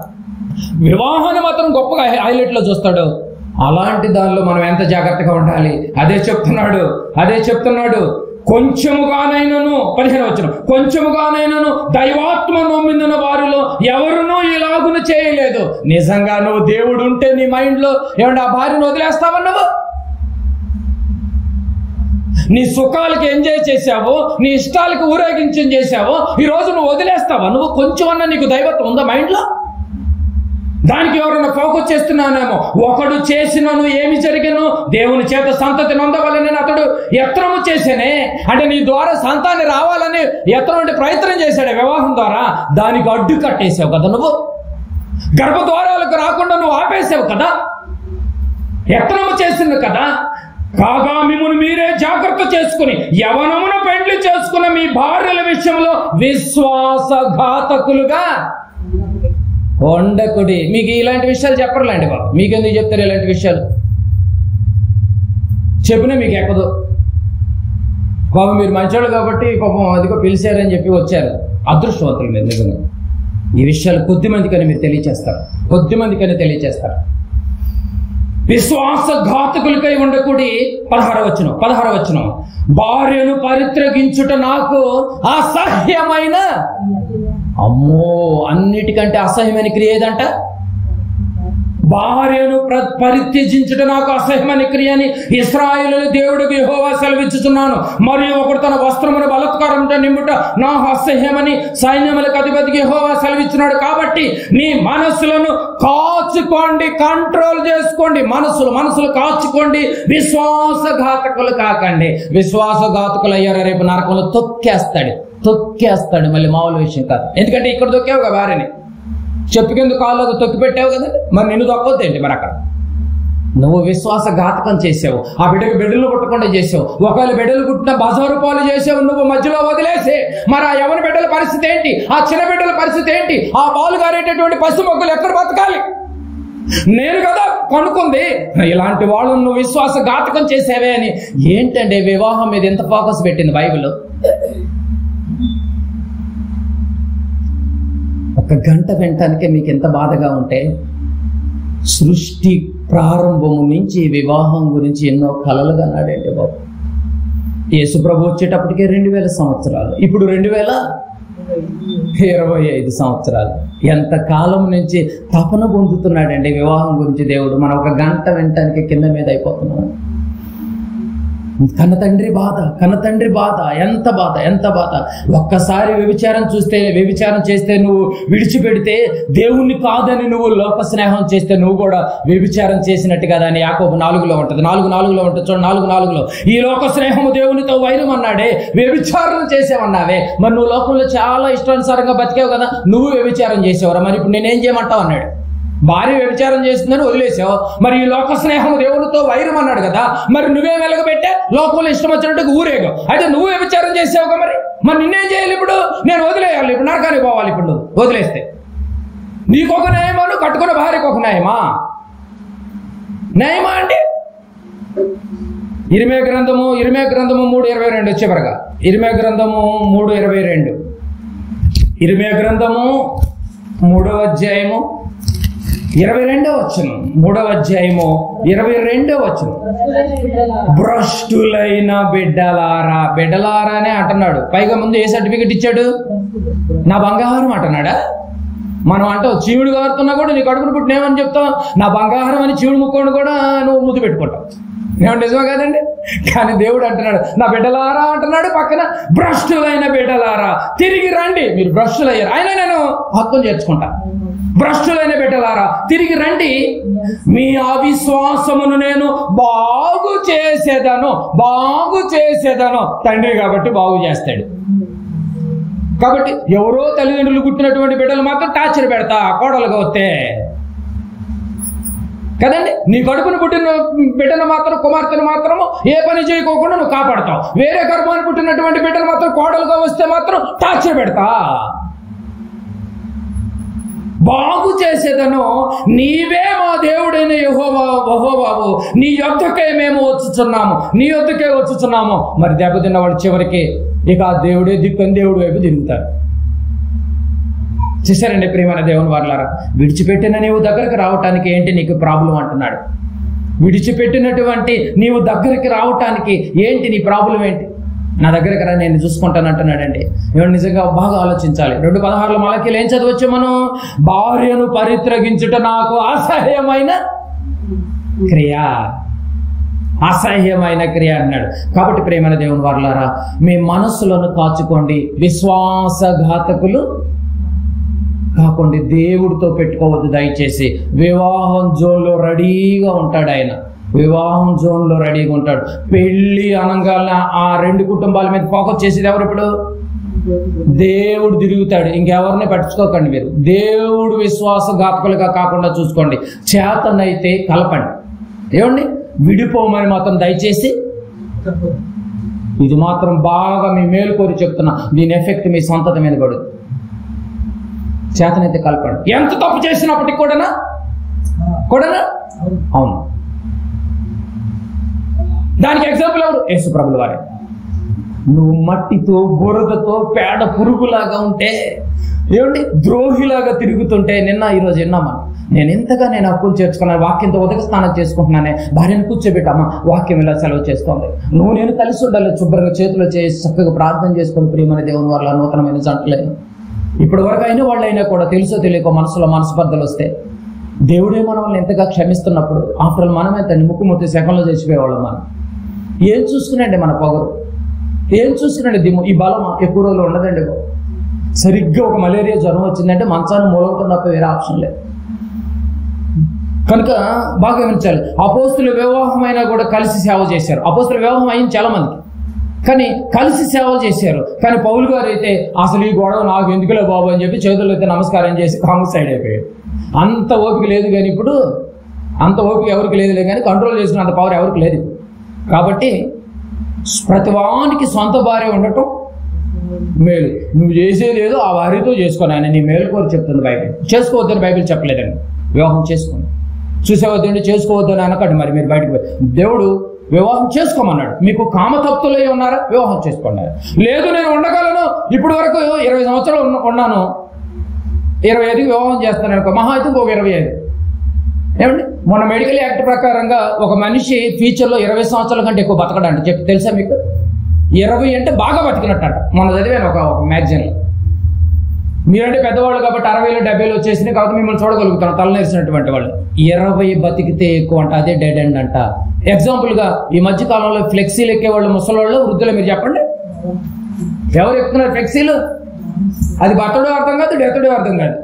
వివాహాన్ని మాత్రం గొప్పగా హైలైట్లో చూస్తాడు. అలాంటి దానిలో మనం ఎంత జాగ్రత్తగా ఉండాలి. అదే చెప్తున్నాడు. కొంచెముగానైనను 15వ వచనం, కొంచెముగానైనను దైవాత్మ నొమ్మిందిన వారిలో ఎవరునూ ఇలాగున చేయలేదు. నిజంగా నువ్వు దేవుడు ఉంటే నీ మైండ్లో ఏమంటే ఆ భార్యను వదిలేస్తావా? నీ సుఖాలకి ఎంజాయ్ చేసావో, నీ ఇష్టాలకి ఊరేగించం చేసావో, ఈరోజు నువ్వు వదిలేస్తావా? నువ్వు కొంచెం అన్నా నీకు దైవత్వం ఉందా మైండ్లో? దానికి ఎవరైనా ఫోకస్ చేస్తున్నానేమో. ఒకడు చేసినను ఏమి జరిగను, దేవుని చేత సంతతి నొందవలని అతడు యత్నము చేసేనే. అంటే నీ ద్వారా సంతాన్ని రావాలని యత్నం అంటే ప్రయత్నం చేశాడు వివాహం ద్వారా. దానికి అడ్డు కట్టేసావు కదా నువ్వు. గర్భద్వారాలకు రాకుండా నువ్వు ఆపేసావు కదా. యత్నము చేసింది కదా. కాగా మిమ్మల్ని మీరే జాగ్రత్త చేసుకుని యవనమున పెండ్లి చేసుకున్న మీ భార్యల విషయంలో విశ్వాసఘాతకులుగా ఉండకుడి. మీకు ఇలాంటి విషయాలు చెప్పరులేండి బాబు. మీకెందుకు చెప్తారు ఇలాంటి విషయాలు? చెప్పినా మీకు ఎక్కదు బాబు. మీరు మంచోళ్ళు కాబట్టి పాపం అదిగో పిలిచారని చెప్పి వచ్చారు. అదృష్టవంతులు మీరు నిజంగా. ఈ విషయాలు కొద్దిమందికని మీరు తెలియచేస్తారు, కొద్దిమందికని తెలియచేస్తారు. విశ్వాసఘాతకులకై ఉండకూడి. 16వ వచనం భార్యను పరిత్రగించుట నాకు అసహ్యమైన. అమ్మో, అన్నిటికంటే అసహ్యమైన క్రియ ఏదంట? భార్యను పరిత్యజించుట నాకు అసహ్యమైన క్రియ అని ఇశ్రాయేలు దేవుడికి యెహోవా సెలవిచ్చుచున్నాను. మరియు ఒకడు తన వస్త్రమును బలాత్కారంతో నింపుట నాకు అసహ్యమని సైన్యములకు అధిపతికి యెహోవా సెలవిచ్చున్నాడు. కాబట్టి నీ మనసులను కాచుకోండి, కంట్రోల్ చేసుకోండి. మనసులు కాచుకోండి. విశ్వాసఘాతకులు కాకండి. విశ్వాసఘాతకులు అయ్యారు, రేపు నరకంలో తొక్కేస్తాడు. మళ్ళీ మామూలు విషయం కాదు. ఎందుకంటే ఇక్కడ తొక్కావు కదా భార్యని, చెప్పు కింద కాళ్ళకు తొక్కి పెట్టావు కదా. మరి నిన్ను తప్పొద్దేంటి? మరి అక్కడ నువ్వు విశ్వాసఘాతకం చేసావు. ఆ బిడ్డకు బిడ్డలు పుట్టకుండా చేసావు. ఒకవేళ బిడ్డలు పుట్టిన బజారు పాలు చేసావు, నువ్వు మధ్యలో వదిలేసే. మరి ఆ యవన బిడ్డల పరిస్థితి ఏంటి? ఆ చిన్న బిడ్డల పరిస్థితి ఏంటి? ఆ పాలు గారేటటువంటి పసి మొక్కలు ఎక్కడ బతకాలి? నేను కదా కనుక్కుంది. ఇలాంటి వాళ్ళు నువ్వు విశ్వాసఘాతకం చేసావే అని. ఏంటంటే వివాహం మీద ఎంత ఫోకస్ పెట్టింది బైబిల్? ఒక గంట వినటానికే మీకు ఎంత బాధగా ఉంటే, సృష్టి ప్రారంభము నుంచి వివాహం గురించి ఎన్నో కలలుగా నాడండి బాబు. యేసుప్రభు వచ్చేటప్పటికే 2000 సంవత్సరాలు, ఇప్పుడు 2025 సంవత్సరాలు. ఎంత కాలం నుంచి తపన పొందుతున్నాడండి వివాహం గురించి దేవుడు. మనం ఒక గంట వినటానికి కింద మీద అయిపోతున్నాం. కన్న తండ్రి బాధ, ఎంత బాధ. ఒక్కసారి వ్యభిచారం చేస్తే నువ్వు విడిచిపెడితే, దేవుణ్ణి కాదని నువ్వు లోక స్నేహం చేస్తే నువ్వు కూడా వ్యభిచారం చేసినట్టు కదా అని యాకోబు 4:4 ఉంటుంది. 4:4 ఉంటుంది చూడండి. 4:4 ఈ లోక స్నేహము దేవునితో వైరం అన్నాడే. వ్యభిచారం చేసేవన్నావే. మరి నువ్వు లోకంలో చాలా ఇష్టానుసారంగా బతికావు కదా, నువ్వు వ్యభిచారం చేసేవరా? మరి ఇప్పుడు నేనేం చేయమంటావు అన్నాడు. భార్య వ్యభిచారం చేస్తుందని వదిలేసావు. మరి ఈ లోక స్నేహం దేవునితో వైరం అన్నాడు కదా, మరి నువ్వేం వెలగబెట్టా? లోకంలో ఇష్టం వచ్చినట్టు ఊరేగా. అయితే నువ్వు వ్యభిచారం చేసావుగా, మరి నిన్నేం చేయాలి? ఇప్పుడు నేను వదిలేయాలి, ఇప్పుడు నరకానికి పోవాలి. ఇప్పుడు వదిలేస్తే నీకొక న్యాయమా, నువ్వు కట్టుకున్న భార్యకు ఒక న్యాయమా అండి? ఇర్మియా గ్రంథము 3:22 చివరగా. ఇర్మియా గ్రంథము 3:22. ఇర్మియా గ్రంథము 3వ అధ్యాయము 22వ వచనం. 3వ అధ్యాయము 22వ వచనం. భ్రష్టులైన బిడ్డలారా అనే అంటున్నాడు. పైగా ముందు ఏ సర్టిఫికెట్ ఇచ్చాడు? నా బంగారం అంటున్నాడా? మనం అంటావు చీవుడు గారుతున్నా కూడా నీ కడుపును పుట్టినేమని చెప్తావు. నా బంగారం అని చీవుడు ముక్కోడు కూడా నువ్వు ముద్దు పెట్టుకుంటావు. ఏమన్నా నిజమే కాదండి? కానీ దేవుడు అంటున్నాడు నా బిడ్డలారా అంటున్నాడు. పక్కన భ్రష్టులైన బిడ్డలారా తిరిగి రండి. మీరు భ్రష్టులయ్యారు, అయినా నేను హక్కును చేర్చుకుంటా. భ్రష్టులైన బిడ్డలారా తిరిగి రండి, మీ అవిశ్వాసమును నేను బాగు చేసేదను. తండ్రి కాబట్టి బాగు చేస్తాడు. కాబట్టి ఎవరో తల్లిదండ్రులు పుట్టినటువంటి బిడ్డలు మాత్రం టార్చర్ పెడతా కోడలుగా వస్తే కదండి. నీ కడుపును పుట్టిన బిడ్డను మాత్రం, కుమార్తెను మాత్రము ఏ పని చేయకోకుండా నువ్వు కాపాడతావు. వేరే గర్భాన్ని పుట్టినటువంటి బిడ్డలు మాత్రం కోడలుగా వస్తే మాత్రం టార్చర్ పెడతా. బాగు చేసేదను, నీవే మా దేవుడైన యెహోవావు, నీ యొద్దకే మేము వచ్చుచున్నాము. మరి దెబ్బతిన్న వాళ్ళు చివరికి ఇక ఆ దేవుడే దిక్కని దేవుడి వైపు తిరుగుతారు. చూశారండి ప్రియమైన దేవుని వారలారా, విడిచిపెట్టిన నీవు దగ్గరకు రావటానికి ఏంటి నీకు ప్రాబ్లం అంటున్నాడు. విడిచిపెట్టినటువంటి నీవు దగ్గరికి రావటానికి ఏంటి నీ ప్రాబ్లం ఏంటి? నా దగ్గరికి రా, నేను చూసుకుంటాను అంటున్నాడండి. ఏమన్నా నిజంగా బాగా ఆలోచించాలి. 2:16 మలకీలు ఏం చదవచ్చు మనం? భార్యను పరిత్రగించుట నాకు అసహ్యమైన క్రియ. అసహ్యమైన క్రియ అన్నాడు. కాబట్టి ప్రేమైన దేవుని వారలారా, మీ మనస్సులను కాచుకోండి, విశ్వాసఘాతకులు కాకుండా దేవుడితో పెట్టుకోవద్దు దయచేసి. వివాహం జోన్లో రెడీగా ఉంటాడు ఆయన, వివాహం జోన్లో రెడీగా ఉంటాడు. పెళ్లి అనగానే ఆ రెండు కుటుంబాల మీద ఫోకస్ చేసేది ఎవరు? ఇప్పుడు దేవుడు తిరుగుతాడు. ఇంకెవరిని పట్టించుకోకండి మీరు. దేవుడు విశ్వాసఘాతకులుగా కాకుండా చూసుకోండి. చేతనైతే కలపండి. ఏమండి, విడిపోమని మాత్రం దయచేసి. ఇది మాత్రం బాగా మీ మేలు కోరి చెప్తున్నా, దీని ఎఫెక్ట్ మీ సంతతి మీద పడుతుంది. చేతనైతే కలపండి. ఎంత తప్పు చేసినప్పటికి కూడానా అవును. దానికి ఎగ్జాంపుల్ ఎవరు? యేసు ప్రభుల వారే. నువ్వు మట్టితో బురదతో పేడ పురుగులాగా ఉంటే, ఏమండి, ద్రోహిలాగా తిరుగుతుంటే, ఈరోజు విన్నామా, నేను హక్కులు చేర్చుకున్నాను, వాక్యంతో ఉదక స్నానం చేసుకుంటున్నానే, భార్యను కూర్చోబెట్టమ్మా, వాక్యం ఇలా సెలవు చేస్తోంది, నేను కలిసి ఉండాలి, శుభ్రంగా చేతిలో చేసి చక్కగా ప్రార్థన చేసుకుని ప్రియమైన దేవుని వల్ల నూతనమైన జంటలే. ఇప్పటి వరకు అయిన వాళ్ళైనా కూడా తెలుసో తెలియకో మనసులో మనస్పర్ధలు వస్తే, దేవుడే మనల్ని ఎంతగా క్షమిస్తున్నప్పుడు ఆఫ్టర్ మనం ఎంత ముక్కుమూర్తి సెకండ్లో చచ్చిపోయేవాళ్ళం. మనం ఏం చూసుకునండి, మన పొగరు ఏం చూసుకునండి, దిమ్ము. ఈ బలం ఎక్కువ రోజులు ఉండదండి. సరిగ్గా ఒక మలేరియా జ్వరం వచ్చిందంటే మంచాన్ని మూలవటం తప్ప వేరే ఆప్షన్ లేదు. కనుక బాగా గమనించాలి. అపోస్తుల వివాహం అయినా కూడా కలిసి సేవ చేశారు. అపోస్తుల వివాహం అయింది చాలా మందికి, కానీ కలిసి సేవలు చేశారు. కానీ పౌలు గారు అయితే అసలు ఈ గొడవ నాకు ఎందుకులే బాబు అని చెప్పి చేతులు అయితే నమస్కారం చేసి కాంగ్రెస్ సైడ్ అయిపోయాడు. అంత ఓపిక లేదు, కానీ ఇప్పుడు అంత ఓపిక ఎవరికి లేదులే, కానీ కంట్రోల్ చేసిన అంత పవర్ ఎవరికి లేదు. కాబట్టి ప్రతివానికి సొంత భార్య ఉండటం మేలు. నువ్వు చేసేది ఏదో ఆ భార్యతో చేసుకుని ఆయన నీ మేలు కోరి చెప్తుంది బైబిల్. చేసుకోవద్దని బైబిల్ చెప్పలేదండి. వివాహం చేసుకోండి, చూసేవద్దండి, చేసుకోవద్దని అనకండి. మరి మీరు బయటకు పోయి దేవుడు వివాహం చేసుకోమన్నాడు. మీకు కామతప్తులై ఉన్నారా? వివాహం చేసుకోండి. లేదు నేను ఉండగలను, ఇప్పుడు వరకు 20 సంవత్సరాలు ఉన్నాను, 25కి వివాహం చేస్తాను అనుకో, మహా అయితే ఇంకొక 25. ఏమండి, మన మెడికల్ యాక్ట్ ప్రకారంగా ఒక మనిషి ఫ్యూచర్లో 20 సంవత్సరాల కంటే ఎక్కువ బతకడండి. చెప్పి తెలుసా మీకు? 20 అంటే బాగా బతికినట్టు. మొన్న చదివాను ఒక మ్యాగజైన్లో. మీరంటే పెద్దవాళ్ళు కాబట్టి 60, 70 వచ్చేసినాయి కాబట్టి మిమ్మల్ని చూడగలుగుతాను, తలనేసినటువంటి వాళ్ళు. 20 బతికితే ఎక్కువ అంట, అదే డెడ్ ఎండ్ అంట. ఎగ్జాంపుల్గా ఈ మధ్య కాలంలో ఫ్లెక్సీలు ఎక్కేవాళ్ళు ముసలోళ్ళు, వృద్ధులు. మీరు చెప్పండి, ఎవరు ఎక్కుతున్నారు ఫ్లెక్సీలు? అది బతడో అర్థం కాదు, డెత్తడో అర్థం కాదు.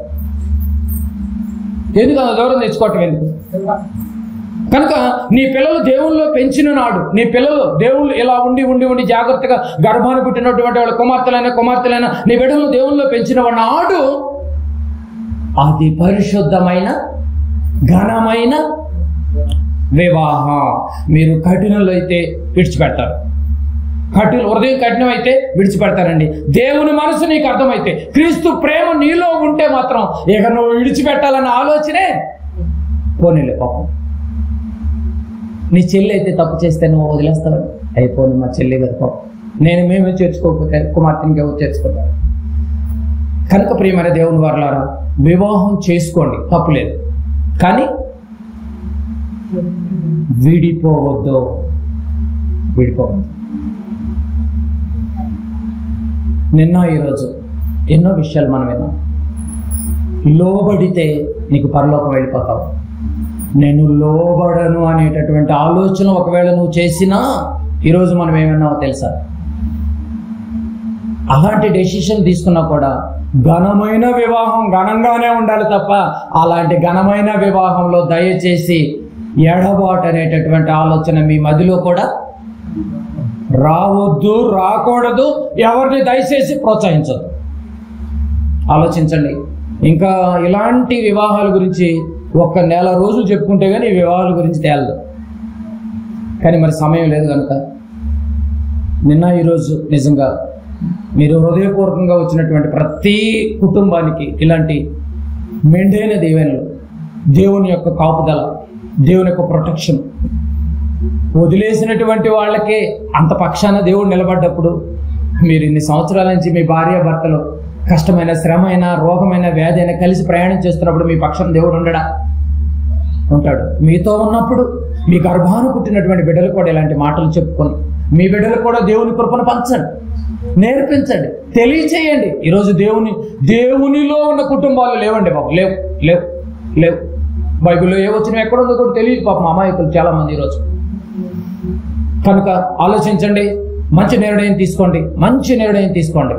ఎందుకు అంత దూరం తెచ్చుకోవటం ఎందుకు? కనుక నీ పిల్లలు దేవుళ్ళలో పెంచిన నాడు, నీ పిల్లలు దేవుళ్ళు ఇలా ఉండి జాగ్రత్తగా గర్భాన్ని పుట్టినటువంటి వాళ్ళు కుమార్తెలైనా నీ బిడ్డలను దేవుళ్ళలో పెంచిన నాడు అది పరిశుద్ధమైన ఘనమైన వివాహం. మీరు కఠినంలో అయితే విడిచిపెడతారు, హృదయం కఠినం అయితే విడిచిపెడతారండి. దేవుని మనసు నీకు అర్థమైతే, క్రీస్తు ప్రేమ నీలో ఉంటే మాత్రం ఇక నువ్వు విడిచిపెట్టాలన్న ఆలోచనే పోనీలే. పాపం నీ చెల్లి అయితే తప్పు చేస్తే నువ్వు వదిలేస్తావు. అయిపోను, మా చెల్లి కదా పాపం, మేమే చేర్చుకోకపోతే కుమార్తెని ఎవరు చేర్చుకుంటారు. కనుక ప్రియమైన దేవుని వారలారా, వివాహం చేసుకోండి, తప్పులేదు, కానీ విడిపోవద్దు. ఈరోజు ఎన్నో విషయాలు మనం విన్నాం. లోబడితే నీకు పరలోకం వెళ్ళిపోతావు. నేను లోబడను అనేటటువంటి ఆలోచన ఒకవేళ నువ్వు చేసినా ఈరోజు మనం ఏమన్నావో తెలుసా? అలాంటి డెసిషన్ తీసుకున్నా కూడా ఘనమైన వివాహం ఘనంగానే ఉండాలి తప్ప అలాంటి ఘనమైన వివాహంలో దయచేసి ఎడబాటు అనేటటువంటి ఆలోచన మీ మదిలో కూడా రావద్దు, రాకూడదు. ఎవరిని దయచేసి ప్రోత్సహించదు. ఆలోచించండి. ఇంకా ఇలాంటి వివాహాల గురించి ఒక నెల రోజులు చెప్పుకుంటే కానీ ఈ వివాహాల గురించి తేలదు. కానీ మరి సమయం లేదు కనుక ఈరోజు నిజంగా మీరు హృదయపూర్వకంగా వచ్చినటువంటి ప్రతి కుటుంబానికి ఇలాంటి మెండైన దీవెనలు, దేవుని యొక్క కాపుదల, దేవుని యొక్క ప్రొటెక్షన్, వదిలేసినటువంటి వాళ్ళకే అంత పక్షాన దేవుడు నిలబడ్డప్పుడు మీరు ఇన్ని సంవత్సరాల నుంచి మీ భార్యాభర్తలు కష్టమైన, శ్రమైన, రోగమైన, వ్యాధి అయినా కలిసి ప్రయాణం చేస్తున్నప్పుడు మీ పక్షం దేవుడు ఉంటాడు. మీతో ఉన్నప్పుడు మీ గర్భాన్ని పుట్టినటువంటి బిడ్డలు కూడా ఇలాంటి మాటలు చెప్పుకొని మీ బిడ్డలు కూడా దేవుని కృపను పంచండి, నేర్పించండి, తెలియచేయండి. ఈరోజు దేవునిలో ఉన్న కుటుంబాలు లేవండి బాబు, లేవు. బైబిల్లో ఏ వచ్చినా ఎక్కడుందో కూడా తెలియదు పాపం అమాయకులు చాలా మంది ఈరోజు. కనుక ఆలోచించండి, మంచి నిర్ణయం తీసుకోండి, మంచి నిర్ణయం తీసుకోండి.